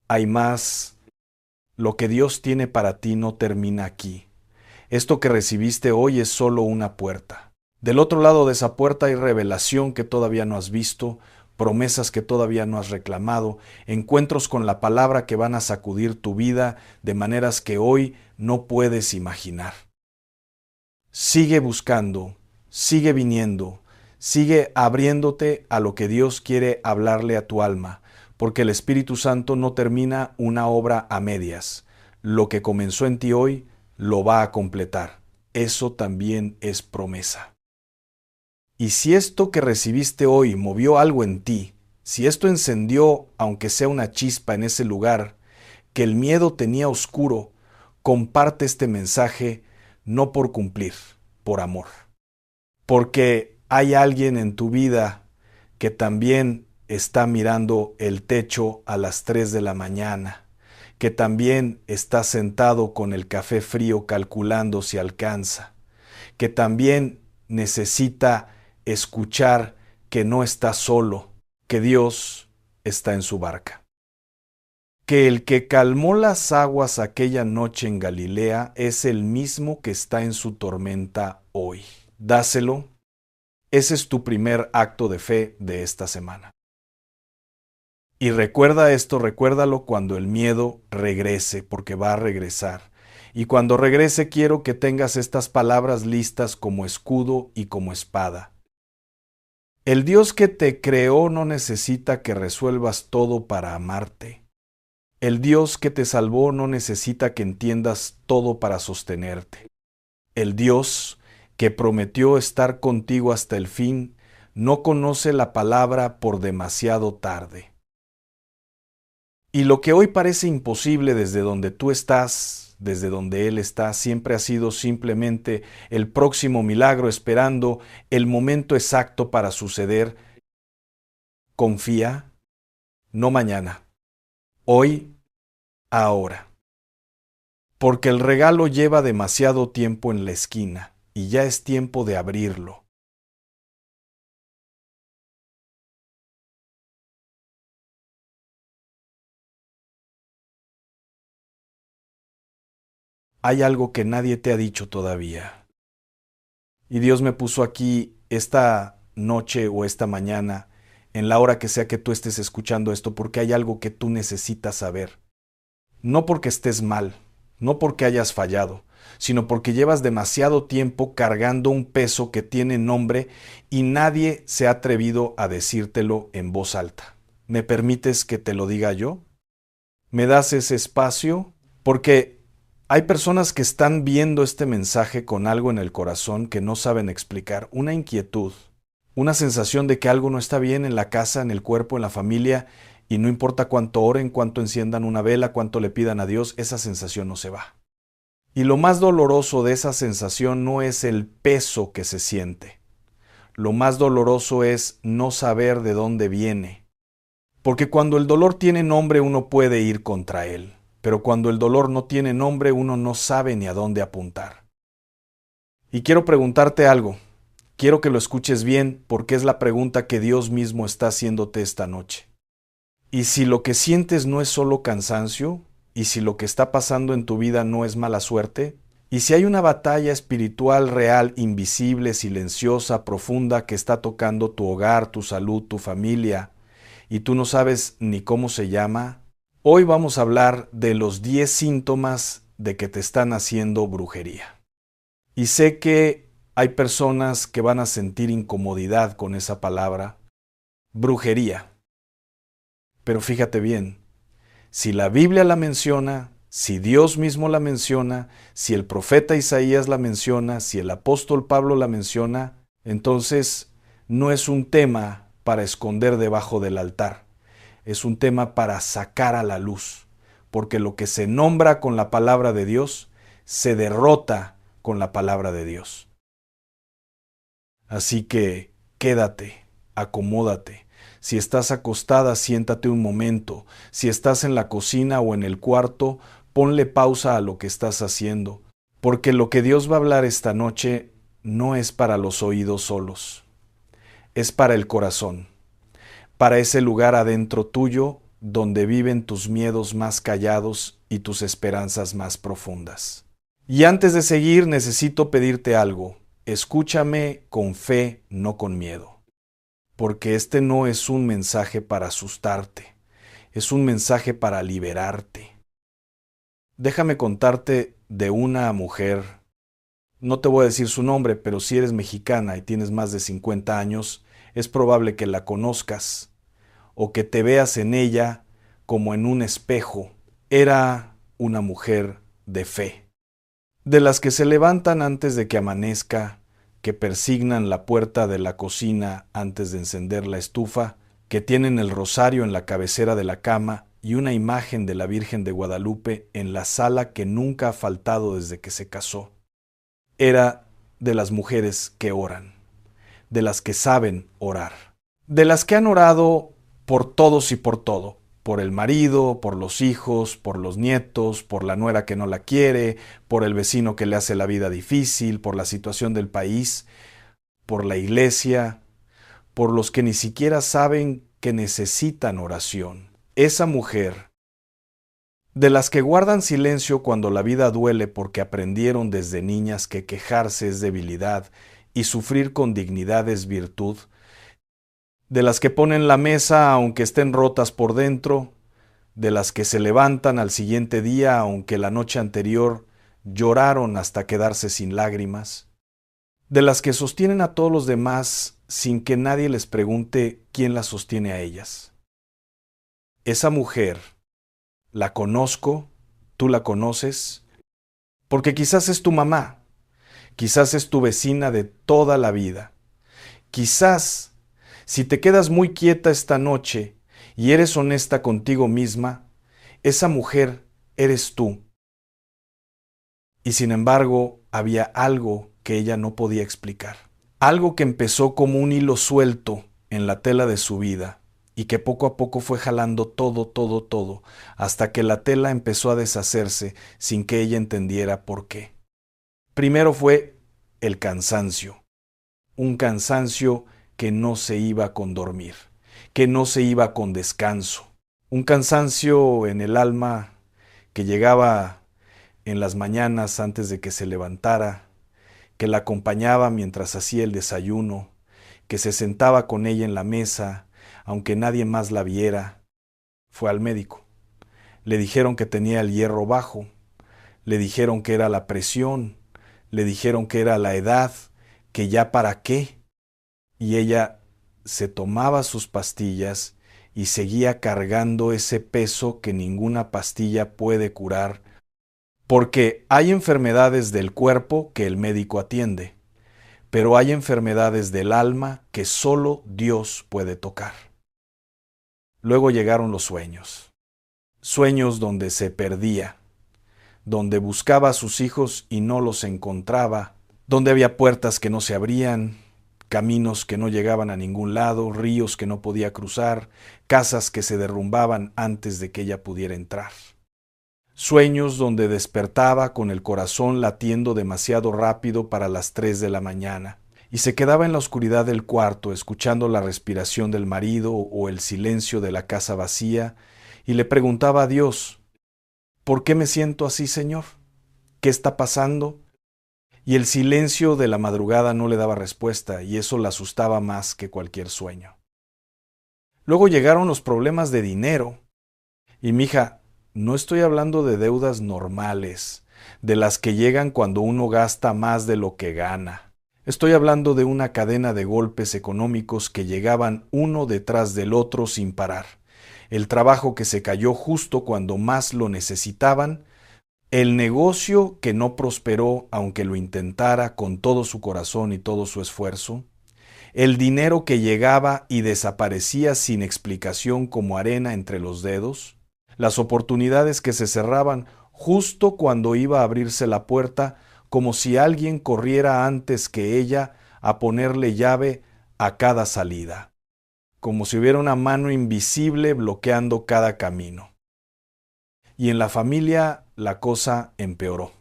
Hay más. Lo que Dios tiene para ti no termina aquí. Esto que recibiste hoy es solo una puerta. Del otro lado de esa puerta hay revelación que todavía no has visto, promesas que todavía no has reclamado, encuentros con la palabra que van a sacudir tu vida de maneras que hoy no puedes imaginar. Sigue buscando, sigue viniendo, sigue abriéndote a lo que Dios quiere hablarle a tu alma, porque el Espíritu Santo no termina una obra a medias. Lo que comenzó en ti hoy, lo va a completar. Eso también es promesa. Y si esto que recibiste hoy movió algo en ti, si esto encendió, aunque sea una chispa en ese lugar, que el miedo tenía oscuro, comparte este mensaje no por cumplir, por amor. Porque hay alguien en tu vida que también está mirando el techo a las 3 de la mañana, que también está sentado con el café frío calculando si alcanza, que también necesita escuchar que no está solo, que Dios está en su barca. Que el que calmó las aguas aquella noche en Galilea es el mismo que está en su tormenta hoy. Dáselo. Ese es tu primer acto de fe de esta semana. Y recuerda esto, recuérdalo cuando el miedo regrese, porque va a regresar. Y cuando regrese quiero que tengas estas palabras listas como escudo y como espada. El Dios que te creó no necesita que resuelvas todo para amarte. El Dios que te salvó no necesita que entiendas todo para sostenerte. El Dios que prometió estar contigo hasta el fin no conoce la palabra por demasiado tarde. Y lo que hoy parece imposible desde donde tú estás, desde donde Él está, siempre ha sido simplemente el próximo milagro esperando el momento exacto para suceder. Confía, no mañana, hoy, ahora. Porque el regalo lleva demasiado tiempo en la esquina y ya es tiempo de abrirlo. hay algo que nadie te ha dicho todavía. Y Dios me puso aquí esta noche o esta mañana, en la hora que sea que tú estés escuchando esto, porque hay algo que tú necesitas saber. No porque estés mal, no porque hayas fallado, sino porque llevas demasiado tiempo cargando un peso que tiene nombre y nadie se ha atrevido a decírtelo en voz alta. ¿Me permites que te lo diga yo? ¿Me das ese espacio? Porque hay personas que están viendo este mensaje con algo en el corazón que no saben explicar, una inquietud, una sensación de que algo no está bien en la casa, en el cuerpo, en la familia, y no importa cuánto oren, cuánto enciendan una vela, cuánto le pidan a Dios, esa sensación no se va. Y lo más doloroso de esa sensación no es el peso que se siente. Lo más doloroso es no saber de dónde viene. Porque cuando el dolor tiene nombre uno puede ir contra él, pero cuando el dolor no tiene nombre uno no sabe ni a dónde apuntar. Y quiero preguntarte algo. Quiero que lo escuches bien porque es la pregunta que Dios mismo está haciéndote esta noche. Y si lo que sientes no es solo cansancio, y si lo que está pasando en tu vida no es mala suerte, y si hay una batalla espiritual real, invisible, silenciosa, profunda que está tocando tu hogar, tu salud, tu familia, y tú no sabes ni cómo se llama, hoy vamos a hablar de los 10 síntomas de que te están haciendo brujería. Y sé que hay personas que van a sentir incomodidad con esa palabra, brujería. Pero fíjate bien, si la Biblia la menciona, si Dios mismo la menciona, si el profeta Isaías la menciona, si el apóstol Pablo la menciona, entonces no es un tema para esconder debajo del altar, es un tema para sacar a la luz, porque lo que se nombra con la palabra de Dios, se derrota con la palabra de Dios. Así que quédate, acomódate. Si estás acostada, siéntate un momento. Si estás en la cocina o en el cuarto, ponle pausa a lo que estás haciendo, porque lo que Dios va a hablar esta noche no es para los oídos solos, es para el corazón, para ese lugar adentro tuyo donde viven tus miedos más callados y tus esperanzas más profundas. Y antes de seguir, necesito pedirte algo. Escúchame con fe, no con miedo. Porque este no es un mensaje para asustarte, es un mensaje para liberarte. Déjame contarte de una mujer, no te voy a decir su nombre, pero si eres mexicana y tienes más de 50 años, es probable que la conozcas o que te veas en ella como en un espejo. Era una mujer de fe, de las que se levantan antes de que amanezca, que persignan la puerta de la cocina antes de encender la estufa, que tienen el rosario en la cabecera de la cama y una imagen de la Virgen de Guadalupe en la sala que nunca ha faltado desde que se casó. Era de las mujeres que oran, de las que saben orar, de las que han orado por todos y por todo, por el marido, por los hijos, por los nietos, por la nuera que no la quiere, por el vecino que le hace la vida difícil, por la situación del país, por la iglesia, por los que ni siquiera saben que necesitan oración. Esa mujer, de las que guardan silencio cuando la vida duele porque aprendieron desde niñas que quejarse es debilidad y sufrir con dignidad es virtud, de las que ponen la mesa aunque estén rotas por dentro, de las que se levantan al siguiente día aunque la noche anterior lloraron hasta quedarse sin lágrimas, de las que sostienen a todos los demás sin que nadie les pregunte quién las sostiene a ellas. Esa mujer, la conozco, tú la conoces, porque quizás es tu mamá, quizás es tu vecina de toda la vida, quizás si te quedas muy quieta esta noche y eres honesta contigo misma, esa mujer eres tú. Y sin embargo, había algo que ella no podía explicar. Algo que empezó como un hilo suelto en la tela de su vida y que poco a poco fue jalando todo, hasta que la tela empezó a deshacerse sin que ella entendiera por qué. Primero fue el cansancio. Un cansancio que no se iba con dormir, que no se iba con descanso. Un cansancio en el alma que llegaba en las mañanas antes de que se levantara, que la acompañaba mientras hacía el desayuno, que se sentaba con ella en la mesa, aunque nadie más la viera. Fue al médico. Le dijeron que tenía el hierro bajo, le dijeron que era la presión, le dijeron que era la edad, que ya para qué. Y ella se tomaba sus pastillas y seguía cargando ese peso que ninguna pastilla puede curar, porque hay enfermedades del cuerpo que el médico atiende, pero hay enfermedades del alma que solo Dios puede tocar. Luego llegaron los sueños, sueños donde se perdía, donde buscaba a sus hijos y no los encontraba, donde había puertas que no se abrían, caminos que no llegaban a ningún lado, ríos que no podía cruzar, casas que se derrumbaban antes de que ella pudiera entrar. Sueños donde despertaba con el corazón latiendo demasiado rápido para las 3 de la mañana y se quedaba en la oscuridad del cuarto escuchando la respiración del marido o el silencio de la casa vacía y le preguntaba a Dios: ¿por qué me siento así, Señor? ¿Qué está pasando? Y el silencio de la madrugada no le daba respuesta y eso la asustaba más que cualquier sueño. Luego llegaron los problemas de dinero. Y mija, no estoy hablando de deudas normales, de las que llegan cuando uno gasta más de lo que gana. Estoy hablando de una cadena de golpes económicos que llegaban uno detrás del otro sin parar. El trabajo que se cayó justo cuando más lo necesitaban, el negocio que no prosperó aunque lo intentara con todo su corazón y todo su esfuerzo, el dinero que llegaba y desaparecía sin explicación como arena entre los dedos, las oportunidades que se cerraban justo cuando iba a abrirse la puerta, como si alguien corriera antes que ella a ponerle llave a cada salida, como si hubiera una mano invisible bloqueando cada camino. Y en la familia la cosa empeoró.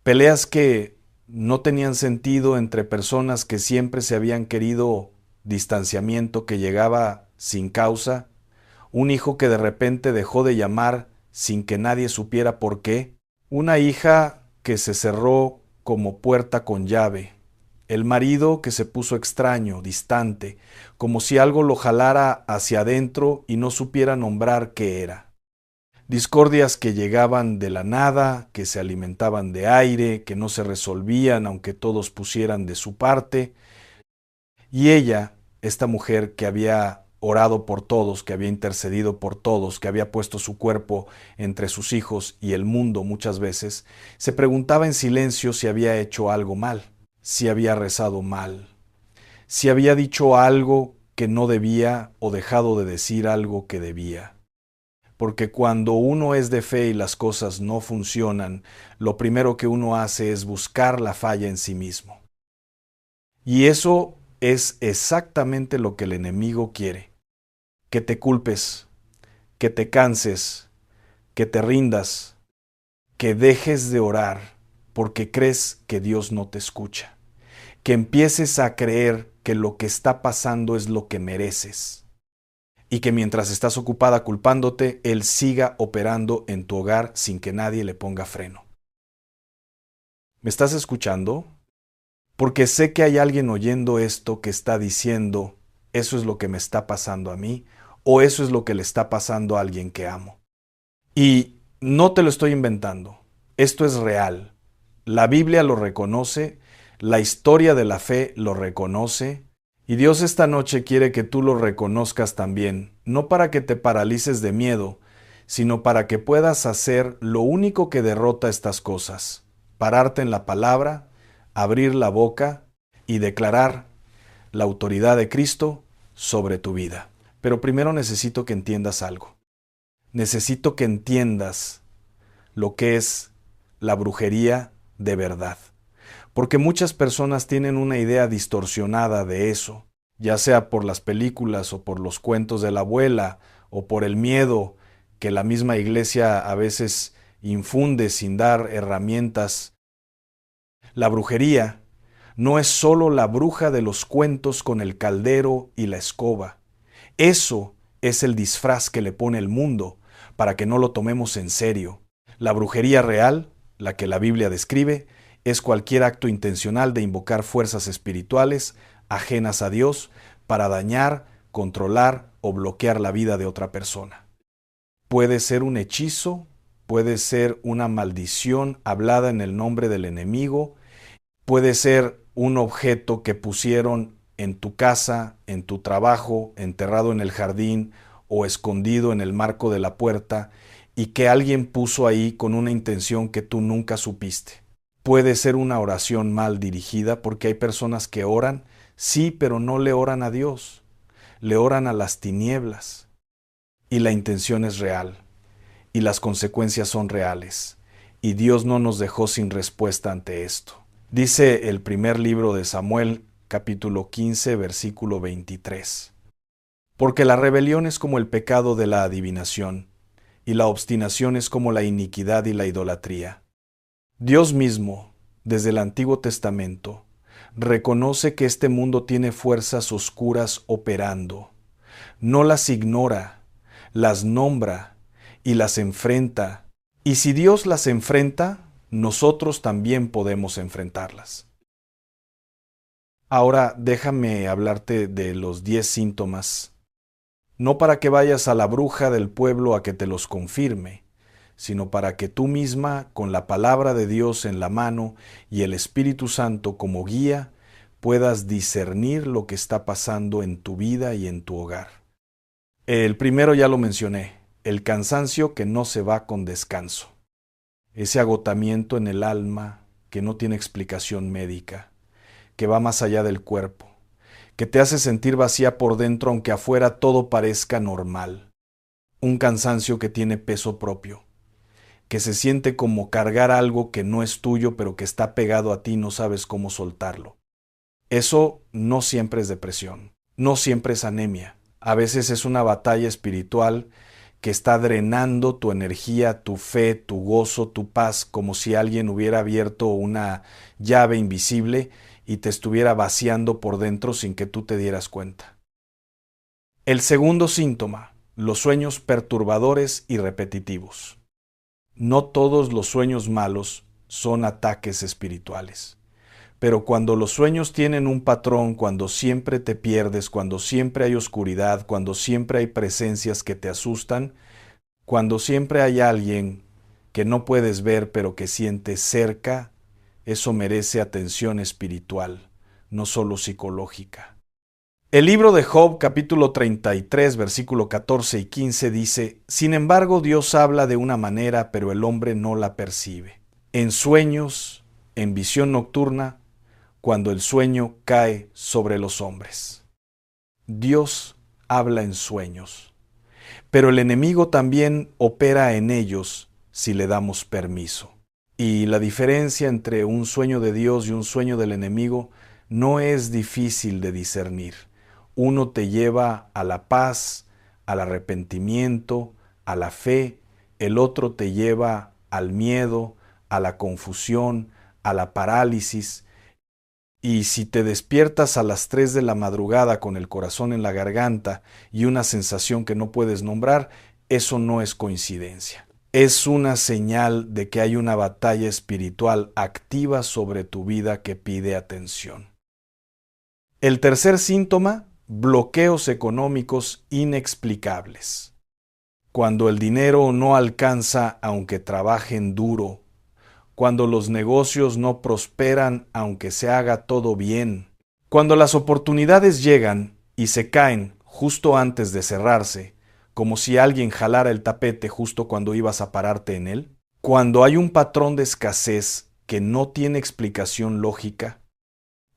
Peleas que no tenían sentido entre personas que siempre se habían querido, distanciamiento que llegaba sin causa, un hijo que de repente dejó de llamar sin que nadie supiera por qué, una hija que se cerró como puerta con llave, el marido que se puso extraño, distante, como si algo lo jalara hacia adentro y no supiera nombrar qué era. Discordias que llegaban de la nada, que se alimentaban de aire, que no se resolvían aunque todos pusieran de su parte. Y ella, esta mujer que había orado por todos, que había intercedido por todos, que había puesto su cuerpo entre sus hijos y el mundo muchas veces, se preguntaba en silencio si había hecho algo mal, si había rezado mal, si había dicho algo que no debía o dejado de decir algo que debía. Porque cuando uno es de fe y las cosas no funcionan, lo primero que uno hace es buscar la falla en sí mismo. Y eso es exactamente lo que el enemigo quiere: que te culpes, que te canses, que te rindas, que dejes de orar porque crees que Dios no te escucha, que empieces a creer que lo que está pasando es lo que mereces. Y que mientras estás ocupada culpándote, Él siga operando en tu hogar sin que nadie le ponga freno. ¿Me estás escuchando? Porque sé que hay alguien oyendo esto que está diciendo: eso es lo que me está pasando a mí, o eso es lo que le está pasando a alguien que amo. Y no te lo estoy inventando, esto es real. La Biblia lo reconoce, la historia de la fe lo reconoce. Y Dios esta noche quiere que tú lo reconozcas también, no para que te paralices de miedo, sino para que puedas hacer lo único que derrota estas cosas: pararte en la palabra, abrir la boca y declarar la autoridad de Cristo sobre tu vida. Pero primero necesito que entiendas algo. Necesito que entiendas lo que es la brujería de verdad. Porque muchas personas tienen una idea distorsionada de eso, ya sea por las películas o por los cuentos de la abuela o por el miedo que la misma iglesia a veces infunde sin dar herramientas. La brujería no es solo la bruja de los cuentos con el caldero y la escoba. Eso es el disfraz que le pone el mundo para que no lo tomemos en serio. La brujería real la que la Biblia describe, es cualquier acto intencional de invocar fuerzas espirituales ajenas a Dios para dañar, controlar o bloquear la vida de otra persona. Puede ser un hechizo, puede ser una maldición hablada en el nombre del enemigo, puede ser un objeto que pusieron en tu casa, en tu trabajo, enterrado en el jardín o escondido en el marco de la puerta y que alguien puso ahí con una intención que tú nunca supiste. Puede ser una oración mal dirigida porque hay personas que oran, sí, pero no le oran a Dios, le oran a las tinieblas y la intención es real y las consecuencias son reales y Dios no nos dejó sin respuesta ante esto. Dice el primer libro de Samuel, capítulo 15, versículo 23. Porque la rebelión es como el pecado de la adivinación, y la obstinación es como la iniquidad y la idolatría. Dios mismo, desde el Antiguo Testamento, reconoce que este mundo tiene fuerzas oscuras operando. No las ignora, las nombra y las enfrenta. Y si Dios las enfrenta, nosotros también podemos enfrentarlas. Ahora déjame hablarte de los 10 síntomas, no para que vayas a la bruja del pueblo a que te los confirme, sino para que tú misma, con la palabra de Dios en la mano y el Espíritu Santo como guía, puedas discernir lo que está pasando en tu vida y en tu hogar. El primero ya lo mencioné, el cansancio que no se va con descanso. Ese agotamiento en el alma que no tiene explicación médica, que va más allá del cuerpo, que te hace sentir vacía por dentro aunque afuera todo parezca normal. Un cansancio que tiene peso propio, que se siente como cargar algo que no es tuyo pero que está pegado a ti y no sabes cómo soltarlo. Eso no siempre es depresión, no siempre es anemia. A veces es una batalla espiritual que está drenando tu energía, tu fe, tu gozo, tu paz, como si alguien hubiera abierto una llave invisible y te estuviera vaciando por dentro sin que tú te dieras cuenta. El segundo síntoma, los sueños perturbadores y repetitivos. No todos los sueños malos son ataques espirituales. Pero cuando los sueños tienen un patrón, cuando siempre te pierdes, cuando siempre hay oscuridad, cuando siempre hay presencias que te asustan, cuando siempre hay alguien que no puedes ver pero que sientes cerca, eso merece atención espiritual, no solo psicológica. El libro de Job, capítulo 33, versículo 14 y 15 dice: Sin embargo, Dios habla de una manera, pero el hombre no la percibe. En sueños, en visión nocturna, cuando el sueño cae sobre los hombres. Dios habla en sueños, pero el enemigo también opera en ellos si le damos permiso. Y la diferencia entre un sueño de Dios y un sueño del enemigo no es difícil de discernir. Uno te lleva a la paz, al arrepentimiento, a la fe. El otro te lleva al miedo, a la confusión, a la parálisis. Y si te despiertas a las 3 de la madrugada con el corazón en la garganta y una sensación que no puedes nombrar, eso no es coincidencia. Es una señal de que hay una batalla espiritual activa sobre tu vida que pide atención. El tercer síntoma, bloqueos económicos inexplicables. Cuando el dinero no alcanza aunque trabajen duro, cuando los negocios no prosperan aunque se haga todo bien, cuando las oportunidades llegan y se caen justo antes de cerrarse, como si alguien jalara el tapete justo cuando ibas a pararte en él, cuando hay un patrón de escasez que no tiene explicación lógica.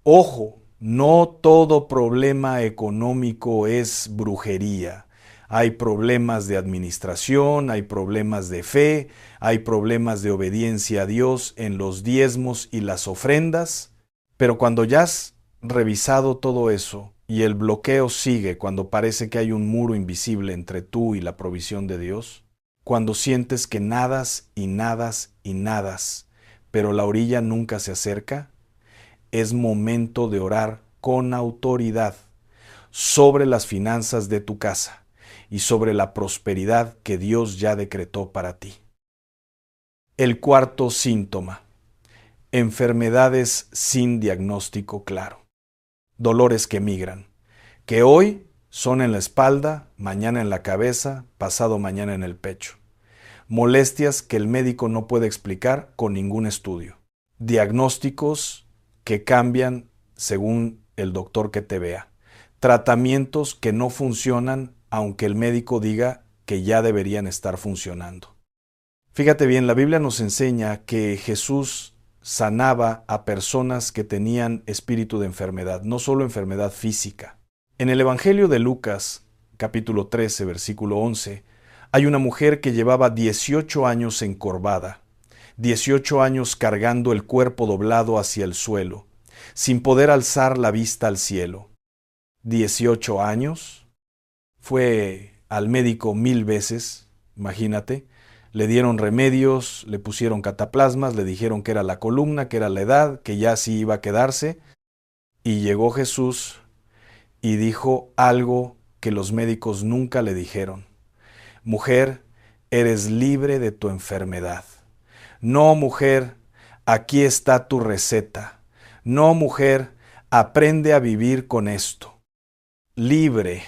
Ojo, no todo problema económico es brujería. Hay problemas de administración, hay problemas de fe, hay problemas de obediencia a Dios en los diezmos y las ofrendas, pero cuando ya has revisado todo eso y el bloqueo sigue, cuando parece que hay un muro invisible entre tú y la provisión de Dios, cuando sientes que nadas y nadas y nadas, pero la orilla nunca se acerca, es momento de orar con autoridad sobre las finanzas de tu casa y sobre la prosperidad que Dios ya decretó para ti. El cuarto síntoma: enfermedades sin diagnóstico claro. Dolores que migran, que hoy son en la espalda, mañana en la cabeza, pasado mañana en el pecho. Molestias que el médico no puede explicar con ningún estudio. Diagnósticos que cambian según el doctor que te vea. Tratamientos que no funcionan aunque el médico diga que ya deberían estar funcionando. Fíjate bien, la Biblia nos enseña que Jesús sanaba a personas que tenían espíritu de enfermedad, no solo enfermedad física. En el Evangelio de Lucas, capítulo 13, versículo 11, hay una mujer que llevaba 18 años encorvada, 18 años cargando el cuerpo doblado hacia el suelo, sin poder alzar la vista al cielo. 18 años. Fue al médico 1000 veces, imagínate. Le dieron remedios, le pusieron cataplasmas, le dijeron que era la columna, que era la edad, que ya sí iba a quedarse. Y llegó Jesús y dijo algo que los médicos nunca le dijeron. Mujer, eres libre de tu enfermedad. No, mujer, aquí está tu receta. No, mujer, aprende a vivir con esto. Libre,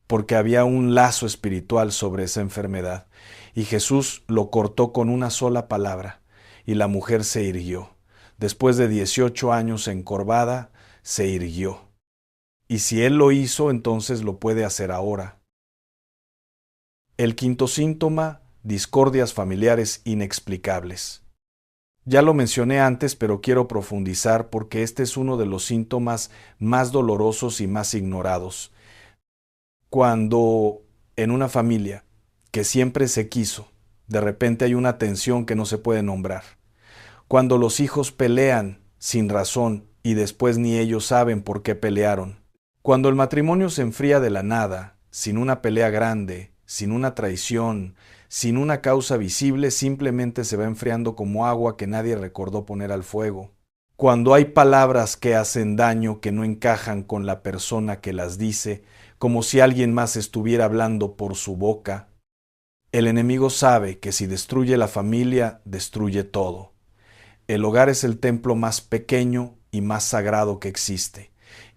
porque había un lazo espiritual sobre esa enfermedad. Y Jesús lo cortó con una sola palabra, y la mujer se irguió. Después de 18 años encorvada, se irguió. Y si Él lo hizo, entonces lo puede hacer ahora. El quinto síntoma: discordias familiares inexplicables. Ya lo mencioné antes, pero quiero profundizar porque este es uno de los síntomas más dolorosos y más ignorados. Cuando en una familia que siempre se quiso, de repente hay una tensión que no se puede nombrar. Cuando los hijos pelean sin razón y después ni ellos saben por qué pelearon. Cuando el matrimonio se enfría de la nada, sin una pelea grande, sin una traición, sin una causa visible, simplemente se va enfriando como agua que nadie recordó poner al fuego. Cuando hay palabras que hacen daño que no encajan con la persona que las dice, como si alguien más estuviera hablando por su boca. El enemigo sabe que si destruye la familia, destruye todo. El hogar es el templo más pequeño y más sagrado que existe,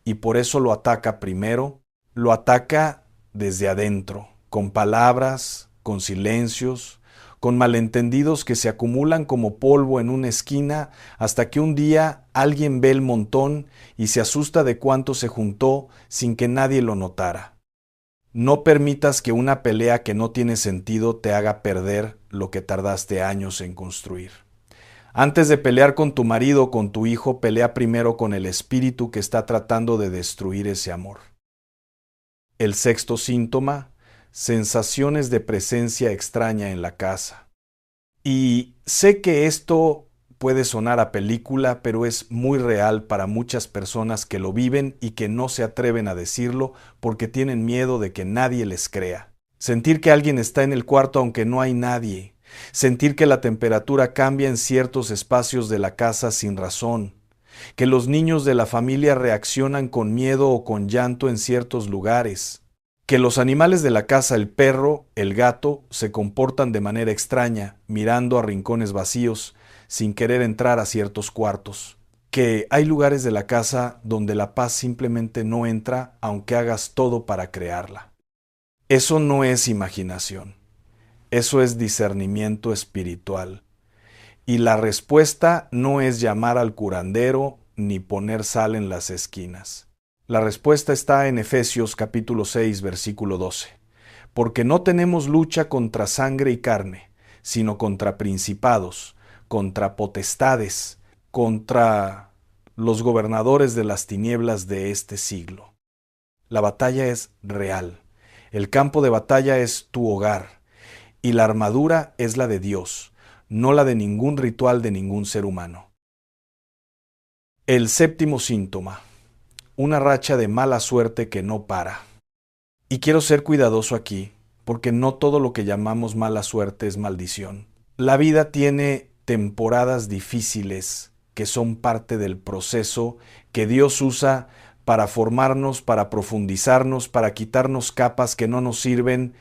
y por eso lo ataca primero, lo ataca desde adentro, con palabras, con silencios, con malentendidos que se acumulan como polvo en una esquina hasta que un día alguien ve el montón y se asusta de cuánto se juntó sin que nadie lo notara. No permitas que una pelea que no tiene sentido te haga perder lo que tardaste años en construir. Antes de pelear con tu marido o con tu hijo, pelea primero con el espíritu que está tratando de destruir ese amor. El sexto síntoma: sensaciones de presencia extraña en la casa. Y sé que esto puede sonar a película, pero es muy real para muchas personas que lo viven y que no se atreven a decirlo porque tienen miedo de que nadie les crea. Sentir que alguien está en el cuarto aunque no hay nadie. Sentir que la temperatura cambia en ciertos espacios de la casa sin razón. Que los niños de la familia reaccionan con miedo o con llanto en ciertos lugares. Que los animales de la casa, el perro, el gato, se comportan de manera extraña, mirando a rincones vacíos, sin querer entrar a ciertos cuartos. Que hay lugares de la casa donde la paz simplemente no entra, aunque hagas todo para crearla. Eso no es imaginación, eso es discernimiento espiritual. Y la respuesta no es llamar al curandero ni poner sal en las esquinas. La respuesta está en Efesios capítulo 6, versículo 12. Porque no tenemos lucha contra sangre y carne, sino contra principados, contra potestades, contra los gobernadores de las tinieblas de este siglo. La batalla es real. El campo de batalla es tu hogar. Y la armadura es la de Dios, no la de ningún ritual de ningún ser humano. El séptimo síntoma: una racha de mala suerte que no para. Y quiero ser cuidadoso aquí, porque no todo lo que llamamos mala suerte es maldición. La vida tiene temporadas difíciles que son parte del proceso que Dios usa para formarnos, para profundizarnos, para quitarnos capas que no nos sirven,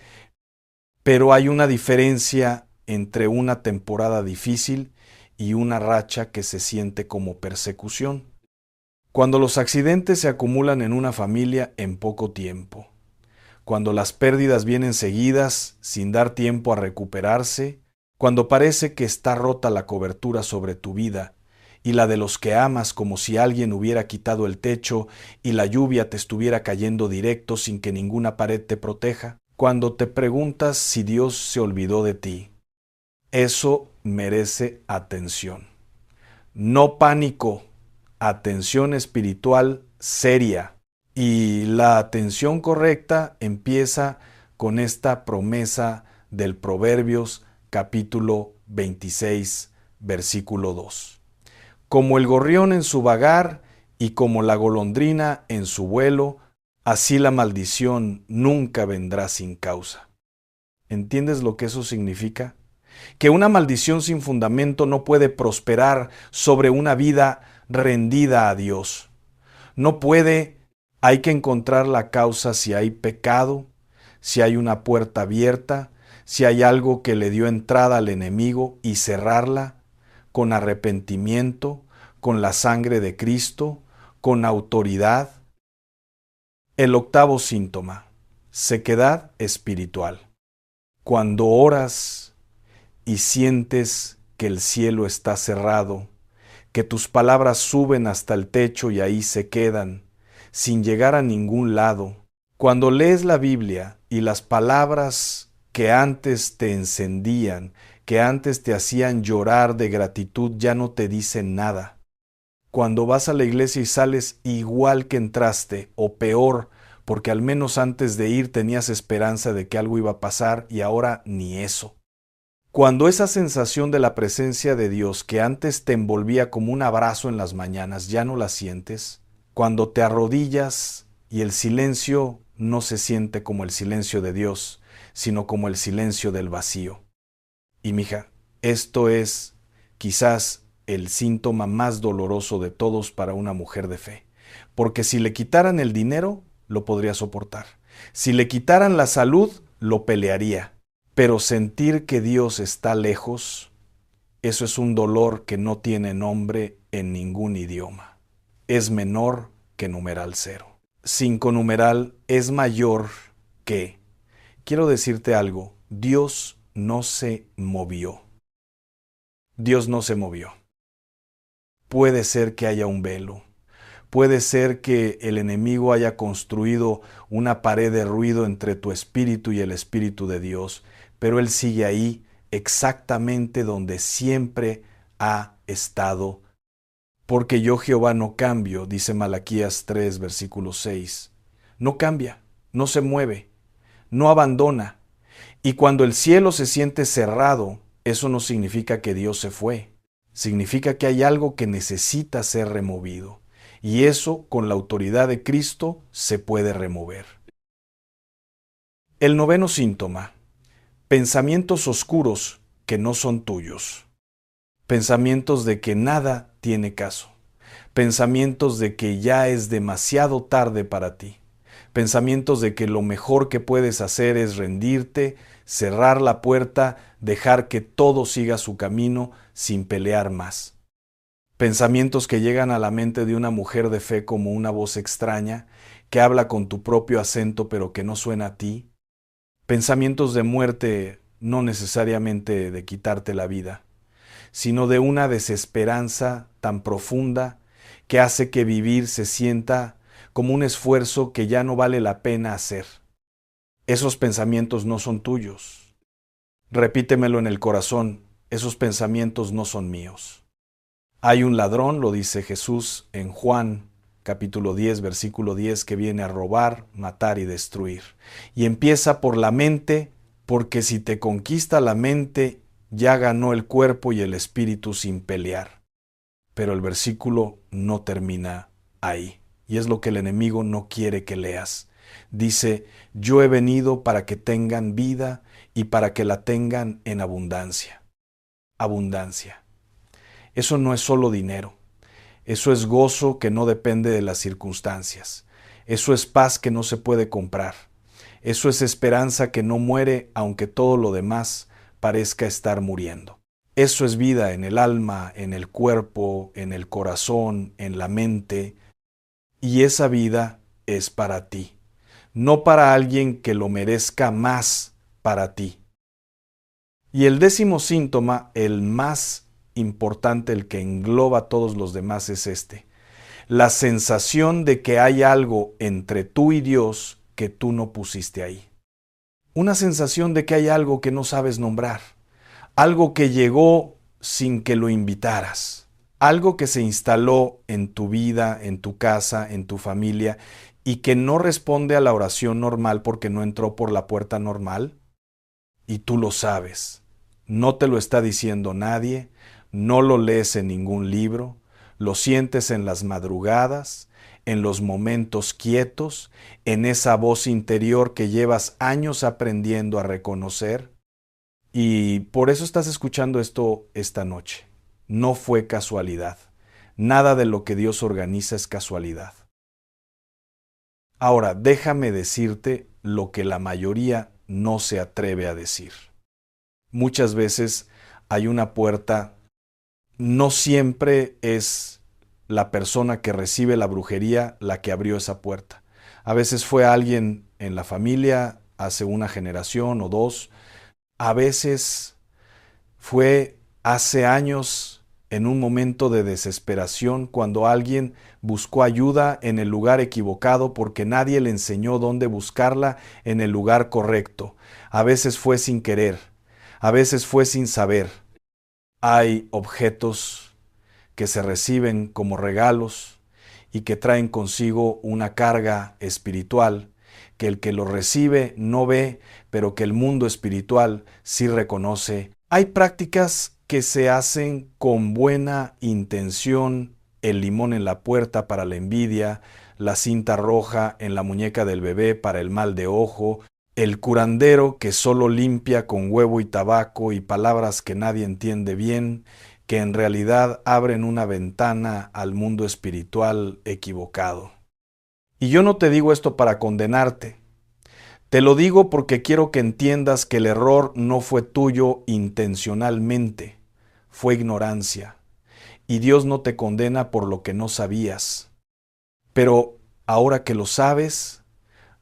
pero hay una diferencia entre una temporada difícil y una racha que se siente como persecución. Cuando los accidentes se acumulan en una familia en poco tiempo, cuando las pérdidas vienen seguidas sin dar tiempo a recuperarse, cuando parece que está rota la cobertura sobre tu vida y la de los que amas, como si alguien hubiera quitado el techo y la lluvia te estuviera cayendo directo sin que ninguna pared te proteja, cuando te preguntas si Dios se olvidó de ti. Eso merece atención. No pánico, atención espiritual seria. Y la atención correcta empieza con esta promesa del Proverbios capítulo 26, versículo 2. Como el gorrión en su vagar y como la golondrina en su vuelo, así la maldición nunca vendrá sin causa. ¿Entiendes lo que eso significa? Que una maldición sin fundamento no puede prosperar sobre una vida rendida a Dios. No puede. Hay que encontrar la causa si hay pecado, si hay una puerta abierta, si hay algo que le dio entrada al enemigo y cerrarla con arrepentimiento, con la sangre de Cristo, con autoridad. El octavo síntoma, sequedad espiritual. Cuando oras y sientes que el cielo está cerrado, que tus palabras suben hasta el techo y ahí se quedan, sin llegar a ningún lado. Cuando lees la Biblia y las palabras que antes te encendían, que antes te hacían llorar de gratitud, ya no te dicen nada. Cuando vas a la iglesia y sales igual que entraste, o peor, porque al menos antes de ir tenías esperanza de que algo iba a pasar y ahora ni eso. Cuando esa sensación de la presencia de Dios que antes te envolvía como un abrazo en las mañanas ya no la sientes, cuando te arrodillas y el silencio no se siente como el silencio de Dios, sino como el silencio del vacío. Y mija, esto es quizás el síntoma más doloroso de todos para una mujer de fe, porque si le quitaran el dinero, lo podría soportar. Si le quitaran la salud, lo pelearía. Pero sentir que Dios está lejos, eso es un dolor que no tiene nombre en ningún idioma. Es menor que numeral 0. 5 numeral es mayor que. Quiero decirte algo, Dios no se movió. Dios no se movió. Puede ser que haya un velo. Puede ser que el enemigo haya construido una pared de ruido entre tu espíritu y el espíritu de Dios, pero Él sigue ahí exactamente donde siempre ha estado. Porque yo Jehová no cambio, dice Malaquías 3, versículo 6. No cambia, no se mueve, no abandona. Y cuando el cielo se siente cerrado, eso no significa que Dios se fue. Significa que hay algo que necesita ser removido. Y eso, con la autoridad de Cristo, se puede remover. El noveno síntoma. Pensamientos oscuros que no son tuyos. Pensamientos de que nada tiene caso. Pensamientos de que ya es demasiado tarde para ti. Pensamientos de que lo mejor que puedes hacer es rendirte, cerrar la puerta, dejar que todo siga su camino sin pelear más. Pensamientos que llegan a la mente de una mujer de fe como una voz extraña, que habla con tu propio acento pero que no suena a ti. Pensamientos de muerte, no necesariamente de quitarte la vida, sino de una desesperanza tan profunda que hace que vivir se sienta como un esfuerzo que ya no vale la pena hacer. Esos pensamientos no son tuyos. Repítemelo en el corazón, esos pensamientos no son míos. Hay un ladrón, lo dice Jesús en Juan capítulo 10, versículo 10, que viene a robar, matar y destruir. Y empieza por la mente, porque si te conquista la mente, ya ganó el cuerpo y el espíritu sin pelear. Pero el versículo no termina ahí. Y es lo que el enemigo no quiere que leas. Dice, yo he venido para que tengan vida y para que la tengan en abundancia. Abundancia. Eso no es solo dinero. Eso es gozo que no depende de las circunstancias. Eso es paz que no se puede comprar. Eso es esperanza que no muere aunque todo lo demás parezca estar muriendo. Eso es vida en el alma, en el cuerpo, en el corazón, en la mente, y esa vida es para ti, no para alguien que lo merezca más para ti. Y el 10º síntoma, el más importante, el que engloba a todos los demás, es este: la sensación de que hay algo entre tú y Dios que tú no pusiste ahí. Una sensación de que hay algo que no sabes nombrar, algo que llegó sin que lo invitaras, algo que se instaló en tu vida, en tu casa, en tu familia, y que no responde a la oración normal porque no entró por la puerta normal, y tú lo sabes. No te lo está diciendo nadie, no lo lees en ningún libro, lo sientes en las madrugadas, en los momentos quietos, en esa voz interior que llevas años aprendiendo a reconocer. Y por eso estás escuchando esto esta noche. No fue casualidad. Nada de lo que Dios organiza es casualidad. Ahora, déjame decirte lo que la mayoría no se atreve a decir. Muchas veces hay una puerta, no siempre es la persona que recibe la brujería la que abrió esa puerta. A veces fue alguien en la familia hace una generación o dos. A veces fue hace años en un momento de desesperación cuando alguien buscó ayuda en el lugar equivocado porque nadie le enseñó dónde buscarla en el lugar correcto. A veces fue sin querer, a veces fue sin saber. Hay objetos que se reciben como regalos y que traen consigo una carga espiritual que el que lo recibe no ve, pero que el mundo espiritual sí reconoce. Hay prácticas que se hacen con buena intención: el limón en la puerta para la envidia, la cinta roja en la muñeca del bebé para el mal de ojo, el curandero que solo limpia con huevo y tabaco y palabras que nadie entiende bien, que en realidad abren una ventana al mundo espiritual equivocado. Y yo no te digo esto para condenarte. Te lo digo porque quiero que entiendas que el error no fue tuyo intencionalmente, fue ignorancia. Y Dios no te condena por lo que no sabías. Pero ahora que lo sabes,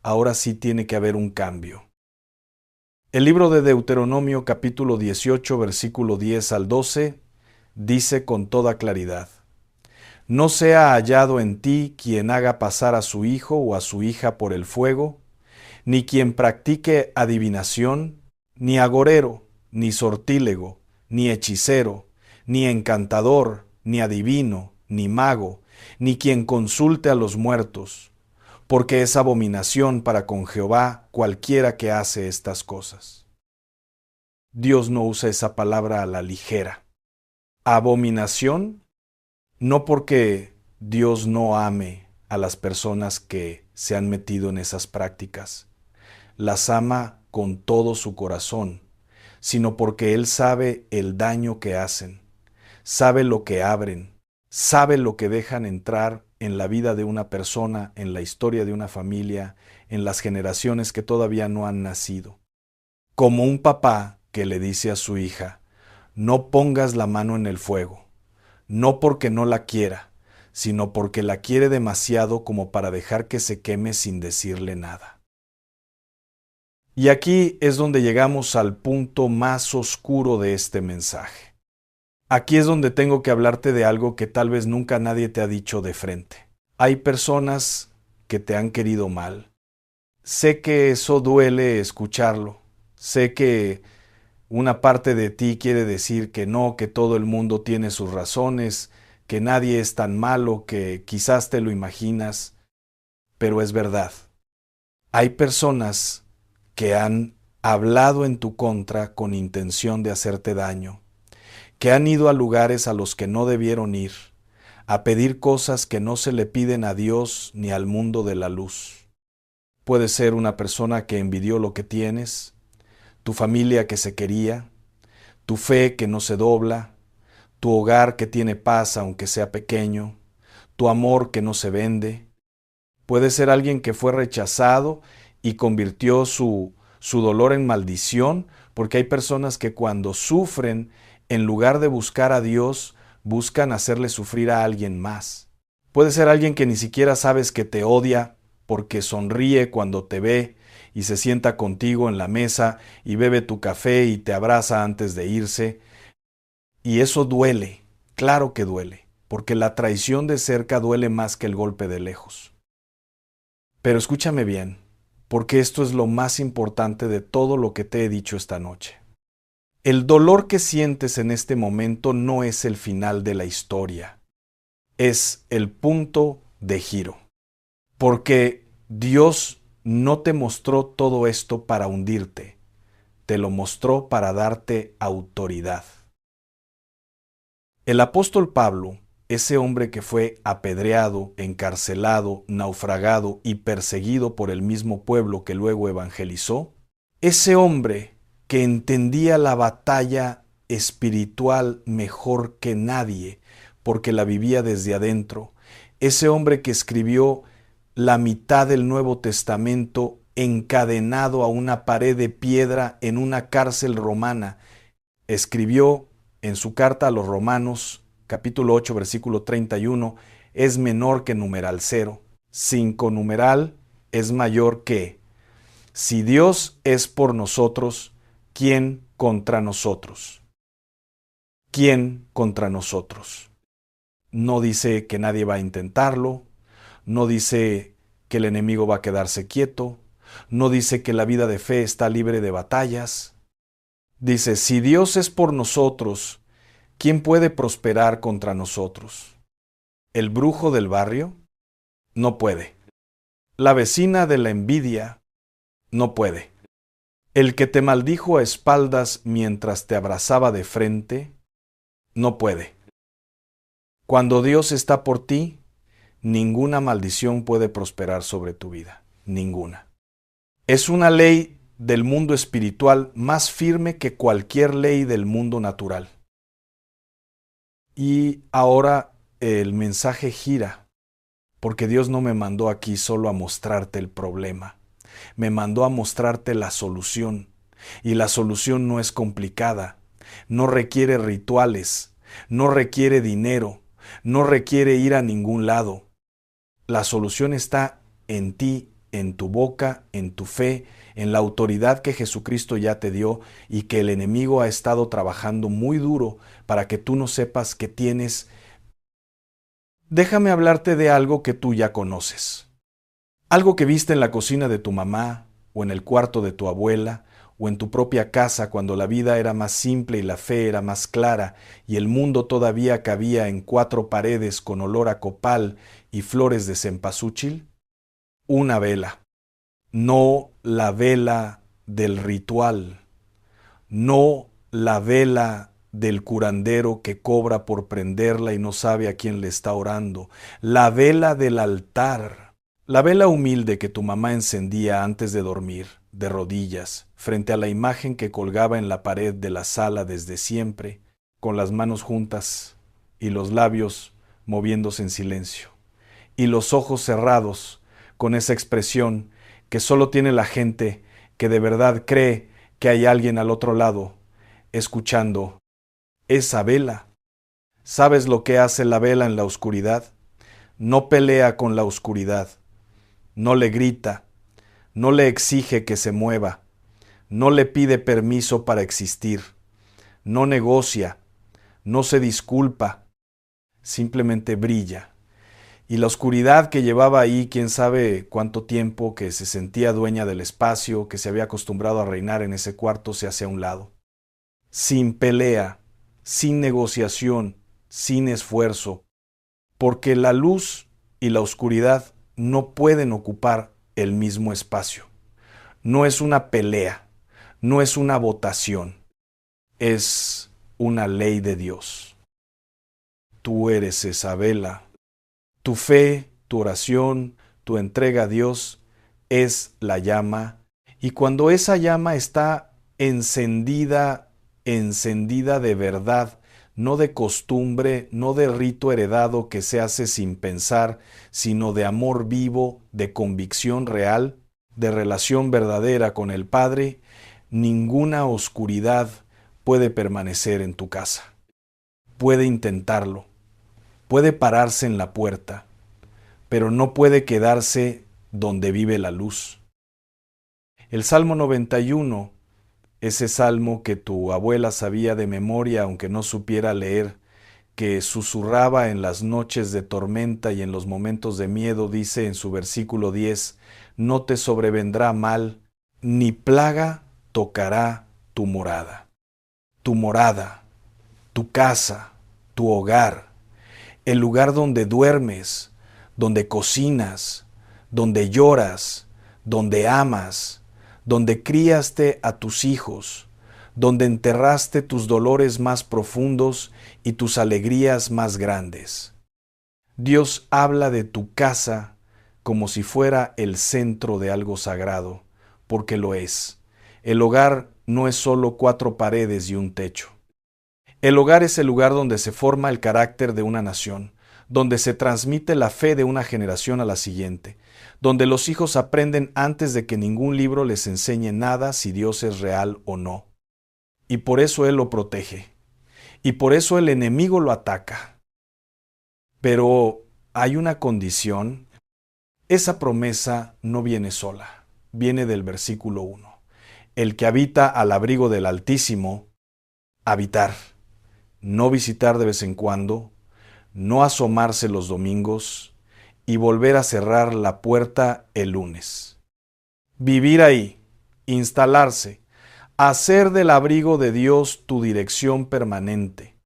ahora sí tiene que haber un cambio. El libro de Deuteronomio capítulo 18, versículo 10 al 12, dice con toda claridad: no sea hallado en ti quien haga pasar a su hijo o a su hija por el fuego, ni quien practique adivinación, ni agorero, ni sortílego, ni hechicero, ni encantador, ni adivino, ni mago, ni quien consulte a los muertos, porque es abominación para con Jehová cualquiera que hace estas cosas. Dios no usa esa palabra a la ligera. Abominación, no porque Dios no ame a las personas que se han metido en esas prácticas, las ama con todo su corazón, sino porque Él sabe el daño que hacen, sabe lo que abren, sabe lo que dejan entrar en la vida de una persona, en la historia de una familia, en las generaciones que todavía no han nacido. Como un papá que le dice a su hija: no pongas la mano en el fuego, no porque no la quiera, sino porque la quiere demasiado como para dejar que se queme sin decirle nada. Y aquí es donde llegamos al punto más oscuro de este mensaje. Aquí es donde tengo que hablarte de algo que tal vez nunca nadie te ha dicho de frente. Hay personas que te han querido mal. Sé que eso duele escucharlo. Sé que una parte de ti quiere decir que no, que todo el mundo tiene sus razones, que nadie es tan malo, que quizás te lo imaginas, pero es verdad. Hay personas que han hablado en tu contra con intención de hacerte daño, que han ido a lugares a los que no debieron ir, a pedir cosas que no se le piden a Dios ni al mundo de la luz. Puede ser una persona que envidió lo que tienes, tu familia que se quería, tu fe que no se dobla, tu hogar que tiene paz aunque sea pequeño, tu amor que no se vende. Puede ser alguien que fue rechazado y convirtió su dolor en maldición porque hay personas que cuando sufren, en lugar de buscar a Dios, buscan hacerle sufrir a alguien más. Puede ser alguien que ni siquiera sabes que te odia porque sonríe cuando te ve y se sienta contigo en la mesa y bebe tu café y te abraza antes de irse. Y eso duele, claro que duele, porque la traición de cerca duele más que el golpe de lejos. Pero escúchame bien, porque esto es lo más importante de todo lo que te he dicho esta noche. El dolor que sientes en este momento no es el final de la historia, es el punto de giro. Porque Dios no te mostró todo esto para hundirte, te lo mostró para darte autoridad. El apóstol Pablo, ese hombre que fue apedreado, encarcelado, naufragado y perseguido por el mismo pueblo que luego evangelizó, ese hombre que entendía la batalla espiritual mejor que nadie, porque la vivía desde adentro, ese hombre que escribió la mitad del Nuevo Testamento encadenado a una pared de piedra en una cárcel romana, escribió en su carta a los Romanos, capítulo 8, versículo 31, es menor que numeral 0. 5 numeral es mayor que, si Dios es por nosotros, ¿quién contra nosotros? ¿Quién contra nosotros? No dice que nadie va a intentarlo, no dice que el enemigo va a quedarse quieto, no dice que la vida de fe está libre de batallas. Dice, si Dios es por nosotros, ¿quién puede prosperar contra nosotros? ¿El brujo del barrio? No puede. La vecina de la envidia? No puede. ¿El que te maldijo a espaldas mientras te abrazaba de frente? No puede. Cuando Dios está por ti, ninguna maldición puede prosperar sobre tu vida. Ninguna. Es una ley del mundo espiritual más firme que cualquier ley del mundo natural. Y ahora el mensaje gira, porque Dios no me mandó aquí solo a mostrarte el problema, me mandó a mostrarte la solución. Y la solución no es complicada, no requiere rituales, no requiere dinero, no requiere ir a ningún lado. La solución está en ti, en tu boca, en tu fe, en la autoridad que Jesucristo ya te dio y que el enemigo ha estado trabajando muy duro para que tú no sepas que tienes. Déjame hablarte de algo que tú ya conoces. Algo que viste en la cocina de tu mamá, o en el cuarto de tu abuela, o en tu propia casa cuando la vida era más simple y la fe era más clara, y el mundo todavía cabía en 4 paredes con olor a copal y flores de cempasúchil. Una vela. No la vela del ritual, no la vela del curandero que cobra por prenderla y no sabe a quién le está orando, la vela del altar, la vela humilde que tu mamá encendía antes de dormir, de rodillas, frente a la imagen que colgaba en la pared de la sala desde siempre, con las manos juntas y los labios moviéndose en silencio, y los ojos cerrados con esa expresión que solo tiene la gente que de verdad cree que hay alguien al otro lado, escuchando esa vela. ¿Sabes lo que hace la vela en la oscuridad? No pelea con la oscuridad, no le grita, no le exige que se mueva, no le pide permiso para existir, no negocia, no se disculpa, simplemente brilla. Y la oscuridad que llevaba ahí quién sabe cuánto tiempo, que se sentía dueña del espacio, que se había acostumbrado a reinar en ese cuarto, se hace a un lado. Sin pelea, sin negociación, sin esfuerzo, porque la luz y la oscuridad no pueden ocupar el mismo espacio. No es una pelea, no es una votación, es una ley de Dios. Tú eres esa vela. Tu fe, tu oración, tu entrega a Dios es la llama, y cuando esa llama está encendida de verdad, no de costumbre, no de rito heredado que se hace sin pensar, sino de amor vivo, de convicción real, de relación verdadera con el Padre, Ninguna oscuridad puede permanecer en tu casa. Puede intentarlo, puede pararse en la puerta, pero no puede quedarse donde vive la luz. El Salmo 91, ese salmo que tu abuela sabía de memoria aunque no supiera leer, que susurraba en las noches de tormenta y en los momentos de miedo, dice en su versículo 10, no te sobrevendrá mal, ni plaga tocará tu morada. Tu morada, tu casa, tu hogar, el lugar donde duermes, donde cocinas, donde lloras, donde amas, donde criaste a tus hijos, donde enterraste tus dolores más profundos y tus alegrías más grandes. Dios habla de tu casa como si fuera el centro de algo sagrado, porque lo es. El hogar no es solo 4 paredes y un techo. El hogar es el lugar donde se forma el carácter de una nación, donde se transmite la fe de una generación a la siguiente, donde los hijos aprenden antes de que ningún libro les enseñe nada si Dios es real o no. Y por eso Él lo protege. Y por eso el enemigo lo ataca. Pero hay una condición. Esa promesa no viene sola. Viene del versículo 1. El que habita al abrigo del Altísimo, habitar. No visitar de vez en cuando, no asomarse los domingos y volver a cerrar la puerta el lunes. Vivir ahí, instalarse, hacer del abrigo de Dios tu dirección permanente.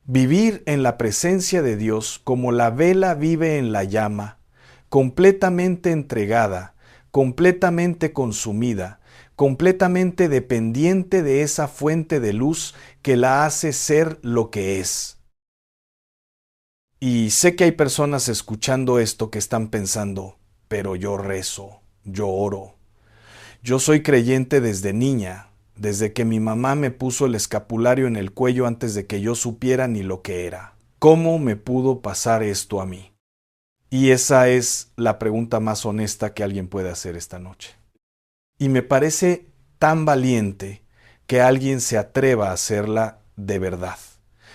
Vivir en la presencia de Dios como la vela vive en la llama, completamente entregada, completamente consumida, completamente dependiente de esa fuente de luz que la hace ser lo que es. Y sé que hay personas escuchando esto que están pensando, pero yo rezo, yo oro. Yo soy creyente desde niña, desde que mi mamá me puso el escapulario en el cuello antes de que yo supiera ni lo que era. ¿Cómo me pudo pasar esto a mí? Y esa es la pregunta más honesta que alguien puede hacer esta noche. Y me parece tan valiente que alguien se atreva a hacerla de verdad,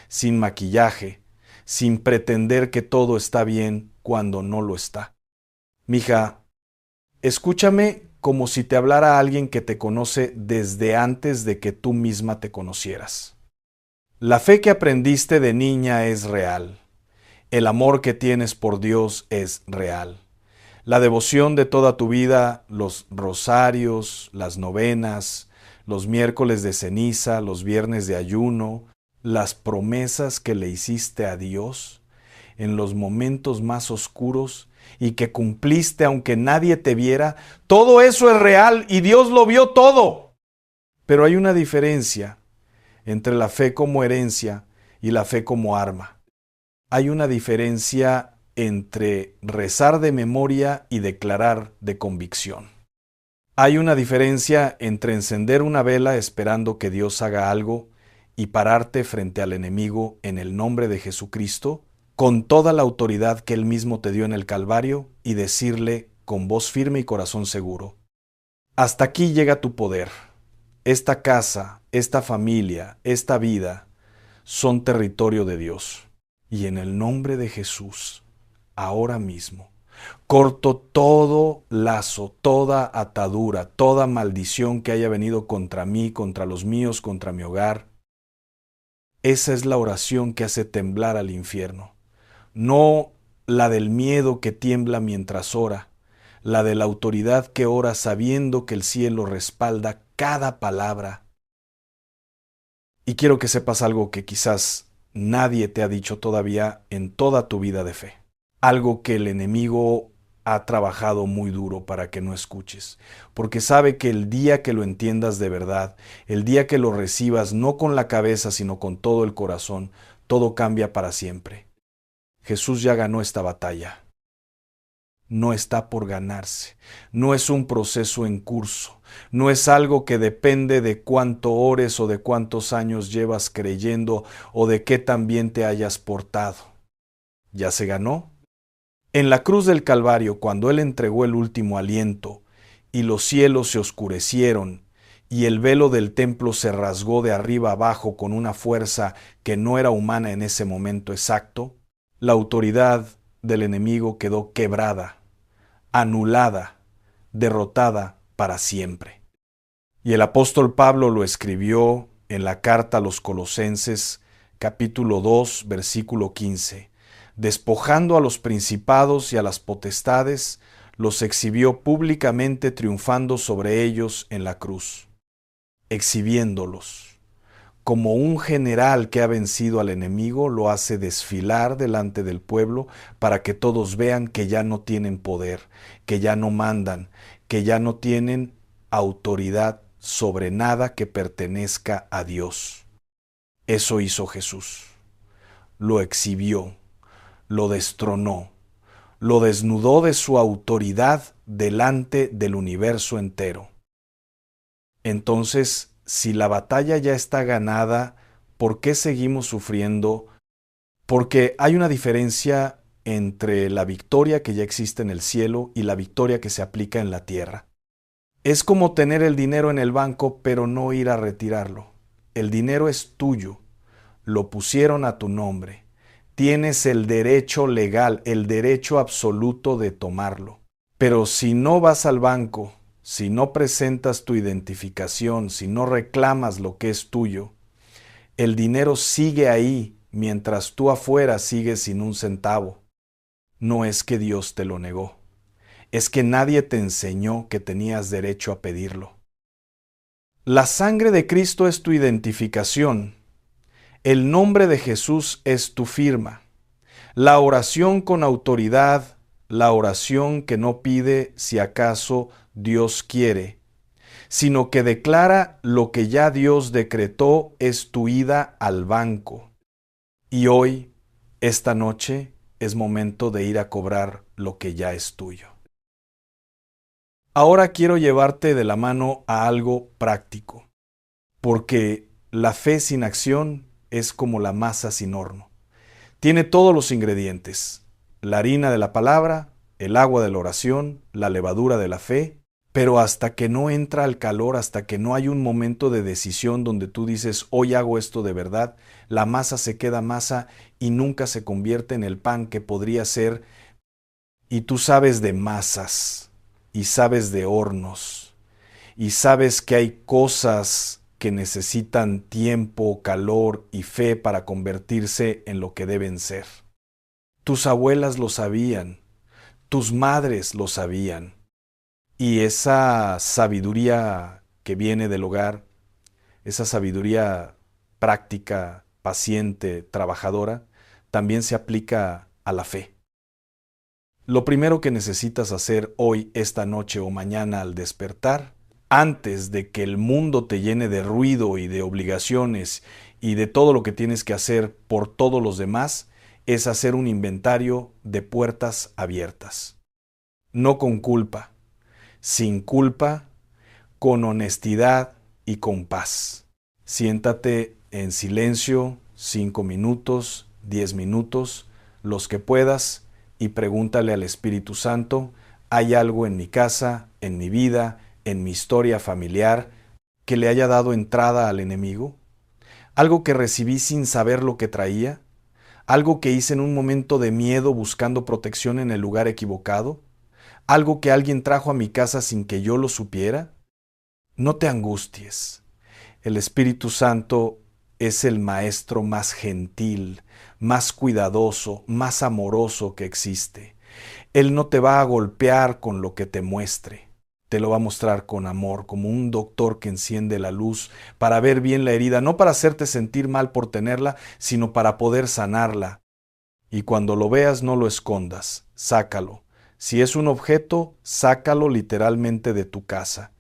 sin maquillaje, sin pretender que todo está bien cuando no lo está. Mija, escúchame como si te hablara alguien que te conoce desde antes de que tú misma te conocieras. La fe que aprendiste de niña es real. El amor que tienes por Dios es real. La devoción de toda tu vida, los rosarios, las novenas, los miércoles de ceniza, los viernes de ayuno, las promesas que le hiciste a Dios en los momentos más oscuros y que cumpliste aunque nadie te viera, todo eso es real y Dios lo vio todo. Pero hay una diferencia entre la fe como herencia y la fe como arma. Hay una diferencia entre rezar de memoria y declarar de convicción. Hay una diferencia entre encender una vela esperando que Dios haga algo y pararte frente al enemigo en el nombre de Jesucristo, con toda la autoridad que Él mismo te dio en el Calvario, y decirle con voz firme y corazón seguro: hasta aquí llega tu poder. Esta casa, esta familia, esta vida son territorio de Dios. Y en el nombre de Jesús, ahora mismo, corto todo lazo, toda atadura, toda maldición que haya venido contra mí, contra los míos, contra mi hogar. Esa es la oración que hace temblar al infierno. No la del miedo que tiembla mientras ora, la de la autoridad que ora sabiendo que el cielo respalda cada palabra. Y quiero que sepas algo que quizás nadie te ha dicho todavía en toda tu vida de fe. Algo que el enemigo ha trabajado muy duro para que no escuches, porque sabe que el día que lo entiendas de verdad, el día que lo recibas no con la cabeza sino con todo el corazón, todo cambia para siempre. Jesús ya ganó esta batalla. No está por ganarse, no es un proceso en curso, no es algo que depende de cuánto ores o de cuántos años llevas creyendo o de qué tan bien te hayas portado. ¿Ya se ganó? En la cruz del Calvario, cuando Él entregó el último aliento y los cielos se oscurecieron y el velo del templo se rasgó de arriba abajo con una fuerza que no era humana en ese momento exacto, la autoridad del enemigo quedó quebrada, anulada, derrotada para siempre. Y el apóstol Pablo lo escribió en la carta a los Colosenses, capítulo 2, versículo 15. Despojando a los principados y a las potestades, los exhibió públicamente triunfando sobre ellos en la cruz. Exhibiéndolos. Como un general que ha vencido al enemigo, lo hace desfilar delante del pueblo para que todos vean que ya no tienen poder, que ya no mandan, que ya no tienen autoridad sobre nada que pertenezca a Dios. Eso hizo Jesús. Lo exhibió, lo destronó, lo desnudó de su autoridad delante del universo entero. Entonces, si la batalla ya está ganada, ¿por qué seguimos sufriendo? Porque hay una diferencia entre la victoria que ya existe en el cielo y la victoria que se aplica en la tierra. Es como tener el dinero en el banco, pero no ir a retirarlo. El dinero es tuyo, lo pusieron a tu nombre. Tienes el derecho legal, el derecho absoluto de tomarlo. Pero si no vas al banco, si no presentas tu identificación, si no reclamas lo que es tuyo, el dinero sigue ahí mientras tú afuera sigues sin un centavo. No es que Dios te lo negó, es que nadie te enseñó que tenías derecho a pedirlo. La sangre de Cristo es tu identificación. El nombre de Jesús es tu firma. La oración con autoridad, la oración que no pide si acaso Dios quiere, sino que declara lo que ya Dios decretó es tu ida al banco. Y hoy, esta noche, es momento de ir a cobrar lo que ya es tuyo. Ahora quiero llevarte de la mano a algo práctico, porque la fe sin acción es como la masa sin horno. Tiene todos los ingredientes: la harina de la palabra, el agua de la oración, la levadura de la fe, pero hasta que no entra al calor, hasta que no hay un momento de decisión donde tú dices, hoy hago esto de verdad, la masa se queda masa y nunca se convierte en el pan que podría ser. Y tú sabes de masas, y sabes de hornos, y sabes que hay cosas que necesitan tiempo, calor y fe para convertirse en lo que deben ser. Tus abuelas lo sabían, tus madres lo sabían. Y esa sabiduría que viene del hogar, esa sabiduría práctica, paciente, trabajadora, también se aplica a la fe. Lo primero que necesitas hacer hoy, esta noche o mañana al despertar, antes de que el mundo te llene de ruido y de obligaciones y de todo lo que tienes que hacer por todos los demás, es hacer un inventario de puertas abiertas. No con culpa, sin culpa, con honestidad y con paz. Siéntate en silencio 5 minutos, 10 minutos, los que puedas, y pregúntale al Espíritu Santo, ¿hay algo en mi casa, en mi vida, en mi historia familiar, que le haya dado entrada al enemigo? ¿Algo que recibí sin saber lo que traía? ¿Algo que hice en un momento de miedo buscando protección en el lugar equivocado? ¿Algo que alguien trajo a mi casa sin que yo lo supiera? No te angusties. El Espíritu Santo es el maestro más gentil, más cuidadoso, más amoroso que existe. Él no te va a golpear con lo que te muestre. Te lo va a mostrar con amor, como un doctor que enciende la luz para ver bien la herida, no para hacerte sentir mal por tenerla, sino para poder sanarla. Y cuando lo veas, no lo escondas, sácalo. Si es un objeto, sácalo literalmente de tu casa.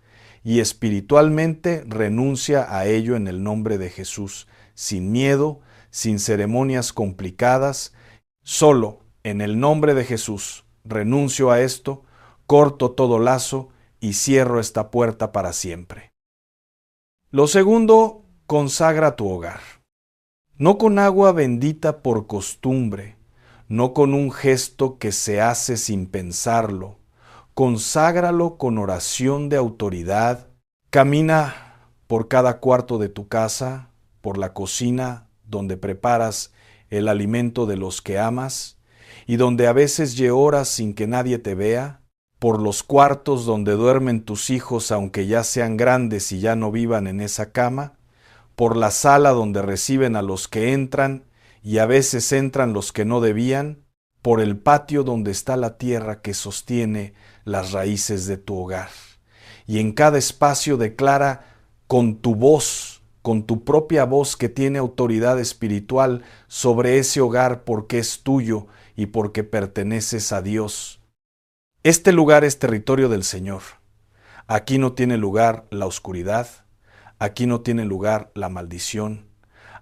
Y espiritualmente renuncia a ello en el nombre de Jesús, sin miedo, sin ceremonias complicadas, solo en el nombre de Jesús. Renuncio a esto, corto todo lazo y cierro esta puerta para siempre. Lo segundo, consagra tu hogar. No con agua bendita por costumbre, no con un gesto que se hace sin pensarlo. Conságralo con oración de autoridad. Camina por cada cuarto de tu casa, por la cocina donde preparas el alimento de los que amas y donde a veces lloras sin que nadie te vea, por los cuartos donde duermen tus hijos aunque ya sean grandes y ya no vivan en esa cama, por la sala donde reciben a los que entran y a veces entran los que no debían, por el patio donde está la tierra que sostiene las raíces de tu hogar. Y en cada espacio declara con tu voz, con tu propia voz que tiene autoridad espiritual sobre ese hogar porque es tuyo y porque perteneces a Dios. Este lugar es territorio del Señor. Aquí no tiene lugar la oscuridad, aquí no tiene lugar la maldición,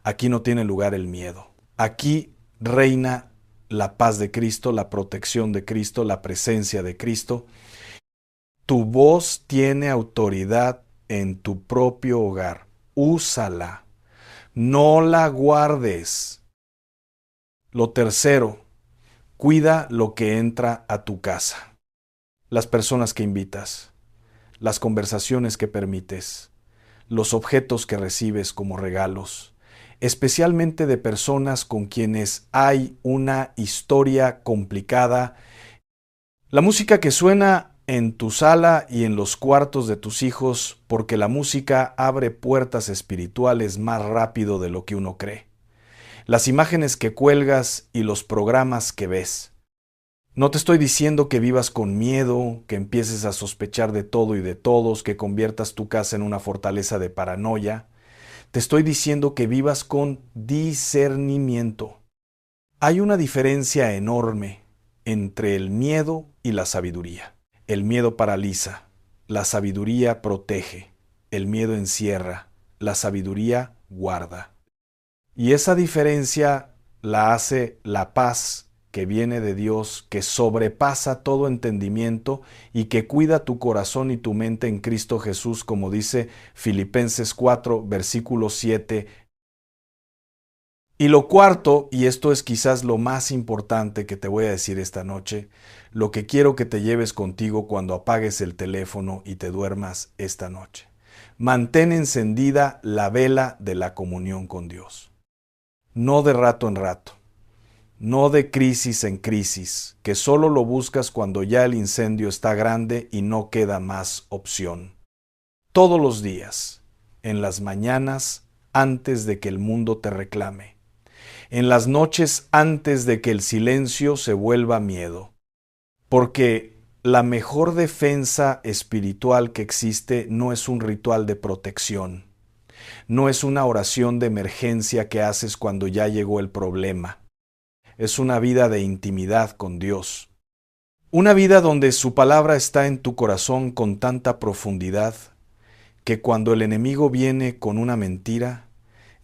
aquí no tiene lugar el miedo. Aquí reina la paz de Cristo, la protección de Cristo, la presencia de Cristo. Tu voz tiene autoridad en tu propio hogar. Úsala. No la guardes. Lo tercero, cuida lo que entra a tu casa. Las personas que invitas, las conversaciones que permites, los objetos que recibes como regalos, especialmente de personas con quienes hay una historia complicada. La música que suena en tu sala y en los cuartos de tus hijos, porque la música abre puertas espirituales más rápido de lo que uno cree. Las imágenes que cuelgas y los programas que ves. No te estoy diciendo que vivas con miedo, que empieces a sospechar de todo y de todos, que conviertas tu casa en una fortaleza de paranoia. Te estoy diciendo que vivas con discernimiento. Hay una diferencia enorme entre el miedo y la sabiduría. El miedo paraliza, la sabiduría protege, el miedo encierra, la sabiduría guarda. Y esa diferencia la hace la paz que viene de Dios, que sobrepasa todo entendimiento y que cuida tu corazón y tu mente en Cristo Jesús, como dice Filipenses 4, versículo 7. Y lo cuarto, y esto es quizás lo más importante que te voy a decir esta noche, lo que quiero que te lleves contigo cuando apagues el teléfono y te duermas esta noche. Mantén encendida la vela de la comunión con Dios. No de rato en rato, no de crisis en crisis, que solo lo buscas cuando ya el incendio está grande y no queda más opción. Todos los días, en las mañanas, antes de que el mundo te reclame. En las noches antes de que el silencio se vuelva miedo. Porque la mejor defensa espiritual que existe no es un ritual de protección, no es una oración de emergencia que haces cuando ya llegó el problema. Es una vida de intimidad con Dios. Una vida donde su palabra está en tu corazón con tanta profundidad que cuando el enemigo viene con una mentira,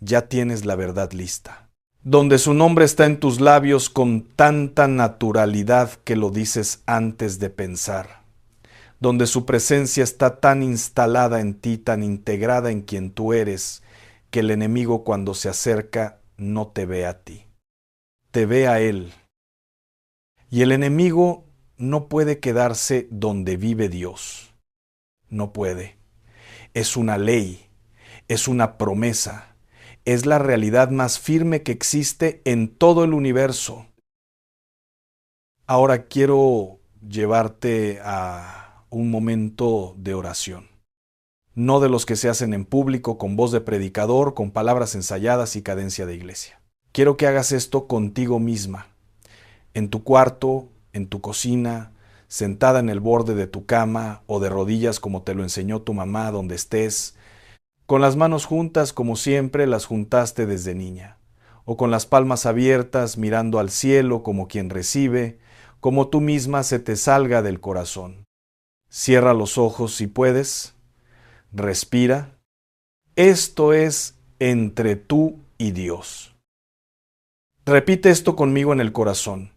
ya tienes la verdad lista. Donde su nombre está en tus labios con tanta naturalidad que lo dices antes de pensar. Donde su presencia está tan instalada en ti, tan integrada en quien tú eres, que el enemigo cuando se acerca no te ve a ti, te ve a él. Y el enemigo no puede quedarse donde vive Dios. No puede. Es una ley, es una promesa. Es la realidad más firme que existe en todo el universo. Ahora quiero llevarte a un momento de oración. No de los que se hacen en público, con voz de predicador, con palabras ensayadas y cadencia de iglesia. Quiero que hagas esto contigo misma, en tu cuarto, en tu cocina, sentada en el borde de tu cama o de rodillas como te lo enseñó tu mamá, donde estés, con las manos juntas como siempre las juntaste desde niña, o con las palmas abiertas mirando al cielo como quien recibe, como tú misma se te salga del corazón. Cierra los ojos si puedes, respira. Esto es entre tú y Dios. Repite esto conmigo en el corazón.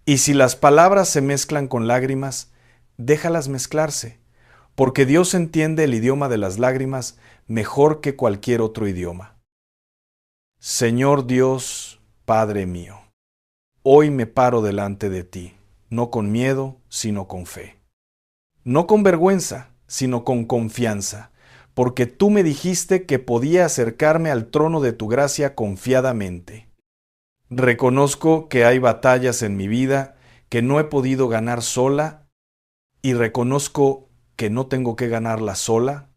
Y si las palabras se mezclan con lágrimas, déjalas mezclarse, porque Dios entiende el idioma de las lágrimas mejor que cualquier otro idioma. Señor Dios, Padre mío, hoy me paro delante de ti, no con miedo, sino con fe. No con vergüenza, sino con confianza, porque tú me dijiste que podía acercarme al trono de tu gracia confiadamente. Reconozco que hay batallas en mi vida que no he podido ganar sola y reconozco que no tengo que ganarlas sola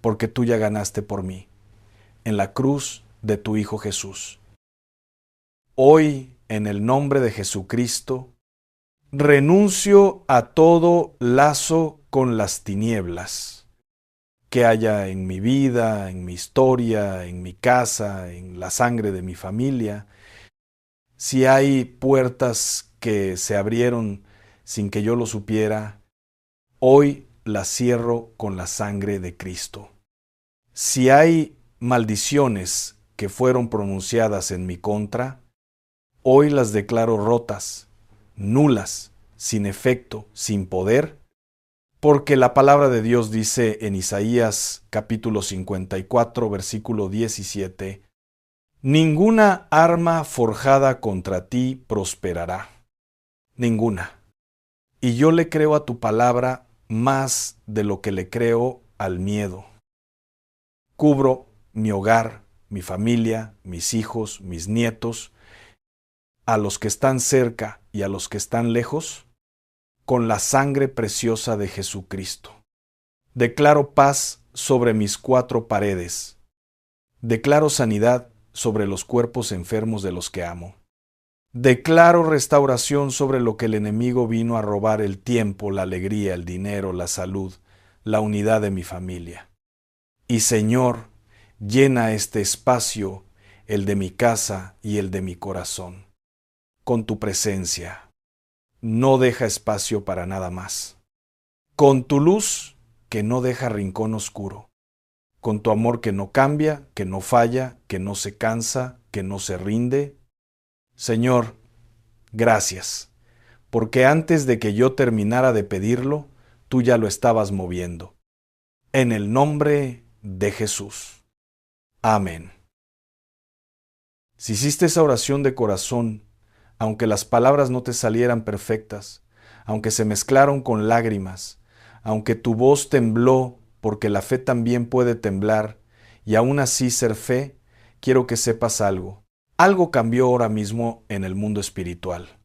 porque tú ya ganaste por mí en la cruz de tu Hijo Jesús. Hoy, en el nombre de Jesucristo, renuncio a todo lazo con las tinieblas que haya en mi vida, en mi historia, en mi casa, en la sangre de mi familia. Si hay puertas que se abrieron sin que yo lo supiera, hoy las cierro con la sangre de Cristo. Si hay maldiciones que fueron pronunciadas en mi contra, hoy las declaro rotas, nulas, sin efecto, sin poder, porque la palabra de Dios dice en Isaías capítulo 54, versículo 17, ninguna arma forjada contra ti prosperará, ninguna. Y yo le creo a tu palabra más de lo que le creo al miedo. Cubro mi hogar, mi familia, mis hijos, mis nietos, a los que están cerca y a los que están lejos, con la sangre preciosa de Jesucristo. Declaro paz sobre mis cuatro paredes. Declaro sanidad sobre los cuerpos enfermos de los que amo. Declaro restauración sobre lo que el enemigo vino a robar: el tiempo, la alegría, el dinero, la salud, la unidad de mi familia. Y Señor, llena este espacio, el de mi casa y el de mi corazón, con tu presencia. No deja espacio para nada más. Con tu luz que no deja rincón oscuro. Con tu amor que no cambia, que no falla, que no se cansa, que no se rinde. Señor, gracias, porque antes de que yo terminara de pedirlo, tú ya lo estabas moviendo. En el nombre de Jesús. Amén. Si hiciste esa oración de corazón, aunque las palabras no te salieran perfectas, aunque se mezclaron con lágrimas, aunque tu voz tembló, porque la fe también puede temblar, y aún así ser fe, quiero que sepas algo. Algo cambió ahora mismo en el mundo espiritual.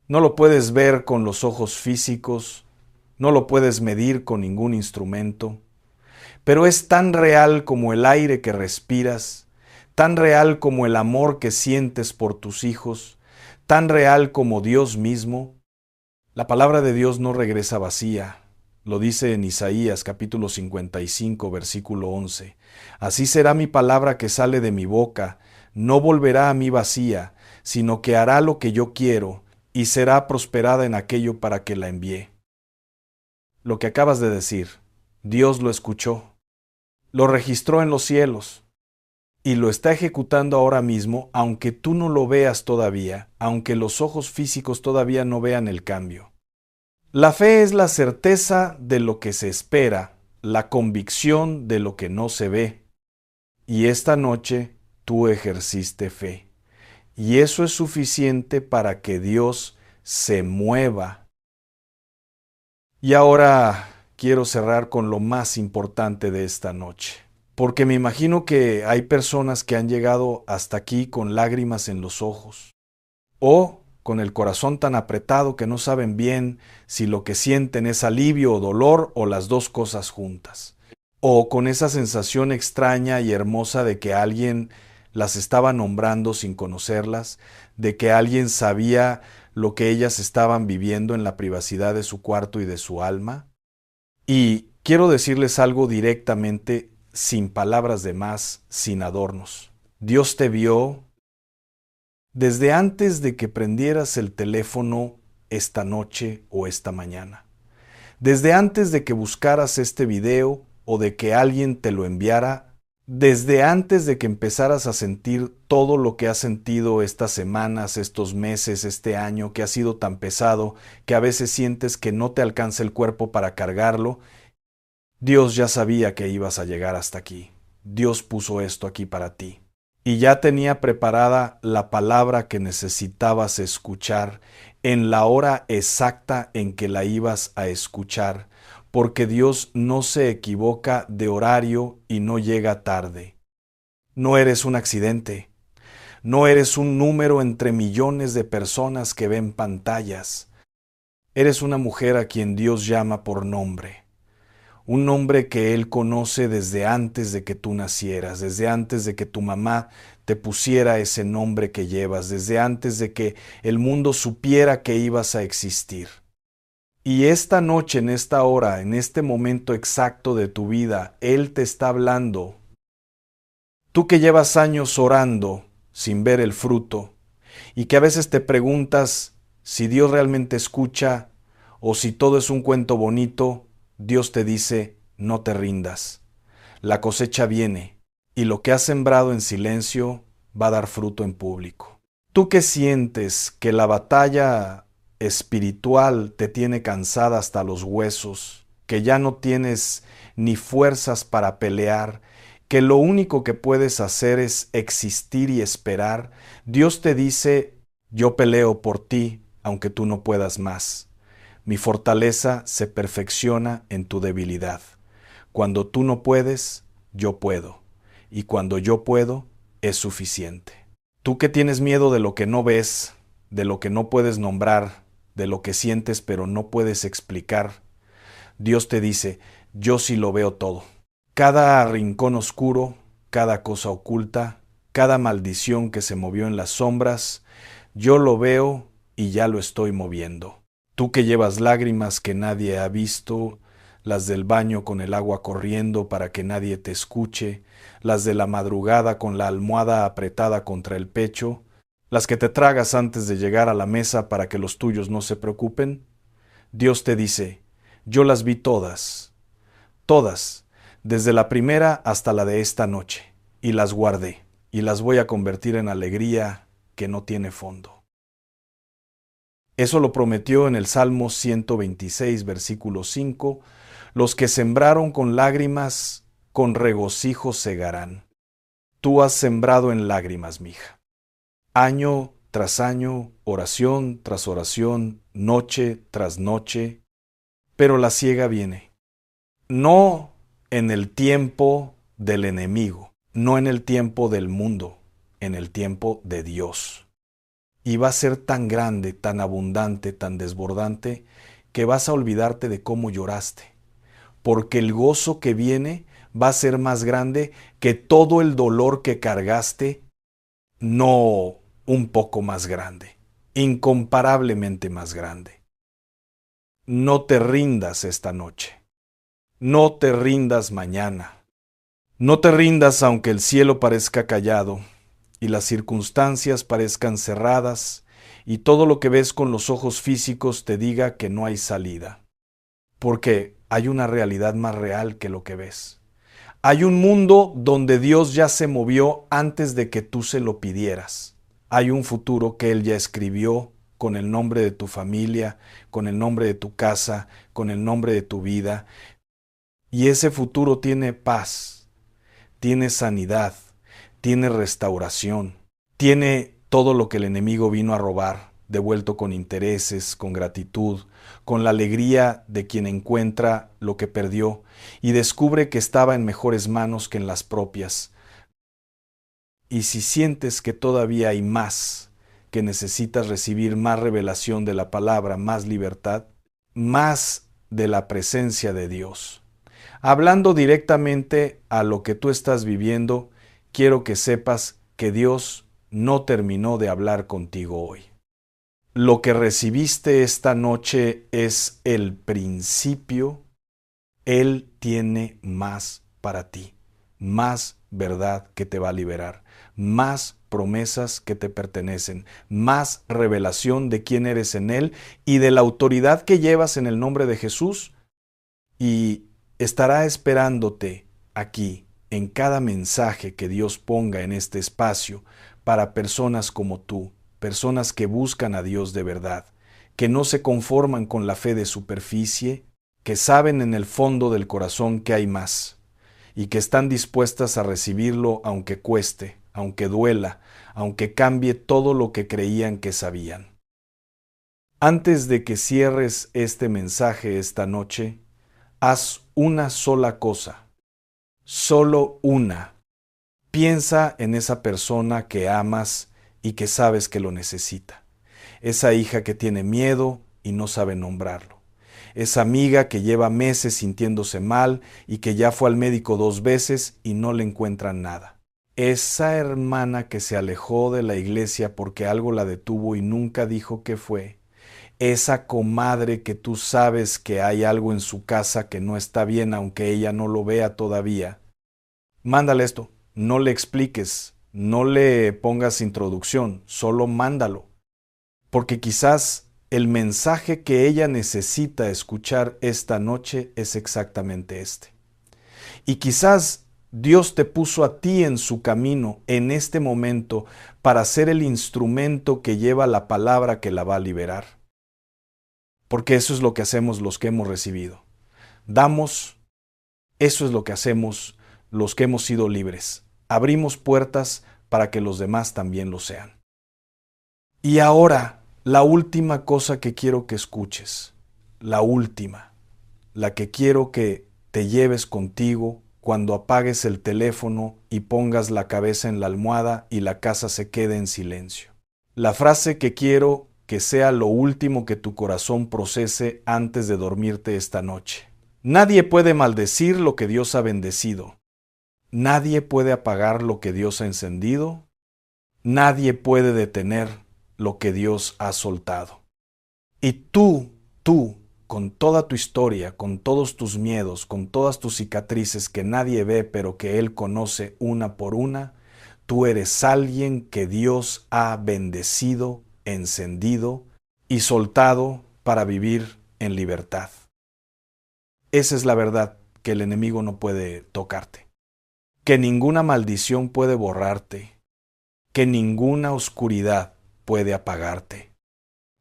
No lo puedes ver con los ojos físicos, no lo puedes medir con ningún instrumento, pero es tan real como el aire que respiras, tan real como el amor que sientes por tus hijos, tan real como Dios mismo. La palabra de Dios no regresa vacía. Lo dice en Isaías capítulo 55, versículo 11. Así será mi palabra que sale de mi boca, no volverá a mí vacía, sino que hará lo que yo quiero y será prosperada en aquello para que la envié. Lo que acabas de decir, Dios lo escuchó, lo registró en los cielos y lo está ejecutando ahora mismo, aunque tú no lo veas todavía, aunque los ojos físicos todavía no vean el cambio. La fe es la certeza de lo que se espera, la convicción de lo que no se ve. Y esta noche tú ejerciste fe. Y eso es suficiente para que Dios se mueva. Y ahora quiero cerrar con lo más importante de esta noche, porque me imagino que hay personas que han llegado hasta aquí con lágrimas en los ojos, o con el corazón tan apretado que no saben bien si lo que sienten es alivio o dolor o las dos cosas juntas, o con esa sensación extraña y hermosa de que alguien las estaba nombrando sin conocerlas, de que alguien sabía lo que ellas estaban viviendo en la privacidad de su cuarto y de su alma. Y quiero decirles algo directamente, sin palabras de más, sin adornos. Dios te vio desde antes de que prendieras el teléfono esta noche o esta mañana. Desde antes de que buscaras este video o de que alguien te lo enviara. Desde antes de que empezaras a sentir todo lo que has sentido estas semanas, estos meses, este año, que ha sido tan pesado, que a veces sientes que no te alcanza el cuerpo para cargarlo, Dios ya sabía que ibas a llegar hasta aquí. Dios puso esto aquí para ti. Y ya tenía preparada la palabra que necesitabas escuchar en la hora exacta en que la ibas a escuchar, porque Dios no se equivoca de horario y no llega tarde. No eres un accidente, no eres un número entre millones de personas que ven pantallas. Eres una mujer a quien Dios llama por nombre. Un nombre que Él conoce desde antes de que tú nacieras, desde antes de que tu mamá te pusiera ese nombre que llevas, desde antes de que el mundo supiera que ibas a existir. Y esta noche, en esta hora, en este momento exacto de tu vida, Él te está hablando. Tú que llevas años orando sin ver el fruto y que a veces te preguntas si Dios realmente escucha o si todo es un cuento bonito, Dios te dice, no te rindas. La cosecha viene y lo que has sembrado en silencio va a dar fruto en público. Tú que sientes que la batalla espiritual te tiene cansada hasta los huesos, que ya no tienes ni fuerzas para pelear, que lo único que puedes hacer es existir y esperar, Dios te dice, yo peleo por ti, aunque tú no puedas más. Mi fortaleza se perfecciona en tu debilidad. Cuando tú no puedes, yo puedo. Y cuando yo puedo, es suficiente. Tú que tienes miedo de lo que no ves, de lo que no puedes nombrar, de lo que sientes pero no puedes explicar, Dios te dice, yo sí lo veo todo. Cada rincón oscuro, cada cosa oculta, cada maldición que se movió en las sombras, yo lo veo y ya lo estoy moviendo. Tú que llevas lágrimas que nadie ha visto, las del baño con el agua corriendo para que nadie te escuche, las de la madrugada con la almohada apretada contra el pecho, las que te tragas antes de llegar a la mesa para que los tuyos no se preocupen, Dios te dice, yo las vi todas, todas, desde la primera hasta la de esta noche, y las guardé, y las voy a convertir en alegría que no tiene fondo. Eso lo prometió en el Salmo 126, versículo 5, los que sembraron con lágrimas, con regocijo segarán. Tú has sembrado en lágrimas, mija. Año tras año, oración tras oración, noche tras noche, pero la siega viene. No en el tiempo del enemigo, no en el tiempo del mundo, en el tiempo de Dios. Y va a ser tan grande, tan abundante, tan desbordante, que vas a olvidarte de cómo lloraste, porque el gozo que viene va a ser más grande que todo el dolor que cargaste, no un poco más grande, incomparablemente más grande. No te rindas esta noche. No te rindas mañana. No te rindas aunque el cielo parezca callado y las circunstancias parezcan cerradas y todo lo que ves con los ojos físicos te diga que no hay salida. Porque hay una realidad más real que lo que ves. Hay un mundo donde Dios ya se movió antes de que tú se lo pidieras. Hay un futuro que Él ya escribió con el nombre de tu familia, con el nombre de tu casa, con el nombre de tu vida. Y ese futuro tiene paz, tiene sanidad, tiene restauración, tiene todo lo que el enemigo vino a robar, devuelto con intereses, con gratitud, con la alegría de quien encuentra lo que perdió y descubre que estaba en mejores manos que en las propias. Y si sientes que todavía hay más, que necesitas recibir más revelación de la palabra, más libertad, más de la presencia de Dios, hablando directamente a lo que tú estás viviendo, quiero que sepas que Dios no terminó de hablar contigo hoy. Lo que recibiste esta noche es el principio. Él tiene más para ti, más verdad que te va a liberar, más promesas que te pertenecen, más revelación de quién eres en Él y de la autoridad que llevas en el nombre de Jesús, y estará esperándote aquí en cada mensaje que Dios ponga en este espacio para personas como tú, personas que buscan a Dios de verdad, que no se conforman con la fe de superficie, que saben en el fondo del corazón que hay más y que están dispuestas a recibirlo aunque cueste, aunque duela, aunque cambie todo lo que creían que sabían. Antes de que cierres este mensaje esta noche, Haz una sola cosa, solo una. Piensa en esa persona que amas y que sabes que lo necesita. Esa hija que tiene miedo y no sabe nombrarlo. Esa amiga que lleva meses sintiéndose mal y que ya fue al médico 2 veces y no le encuentran nada. Esa hermana que se alejó de la iglesia porque algo la detuvo y nunca dijo qué fue. Esa comadre que tú sabes que hay algo en su casa que no está bien aunque ella no lo vea todavía. Mándale esto, no le expliques, no le pongas introducción, solo mándalo. Porque quizás el mensaje que ella necesita escuchar esta noche es exactamente este. Y quizás Dios te puso a ti en su camino en este momento para ser el instrumento que lleva la palabra que la va a liberar. Porque eso es lo que hacemos los que hemos recibido. Damos, eso es lo que hacemos los que hemos sido libres. Abrimos puertas para que los demás también lo sean. Y ahora, la última cosa que quiero que escuches, la última, la que quiero que te lleves contigo cuando apagues el teléfono y pongas la cabeza en la almohada y la casa se quede en silencio. La frase que quiero que sea lo último que tu corazón procese antes de dormirte esta noche. Nadie puede maldecir lo que Dios ha bendecido. Nadie puede apagar lo que Dios ha encendido. Nadie puede detener lo que Dios ha soltado. Y tú, con toda tu historia, con todos tus miedos, con todas tus cicatrices que nadie ve pero que Él conoce una por una, tú eres alguien que Dios ha bendecido, encendido y soltado para vivir en libertad. Esa es la verdad, que el enemigo no puede tocarte, que ninguna maldición puede borrarte, que ninguna oscuridad puede apagarte.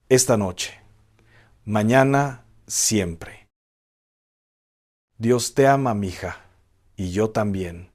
Esta noche, mañana, siempre. Dios te ama, mija, y yo también.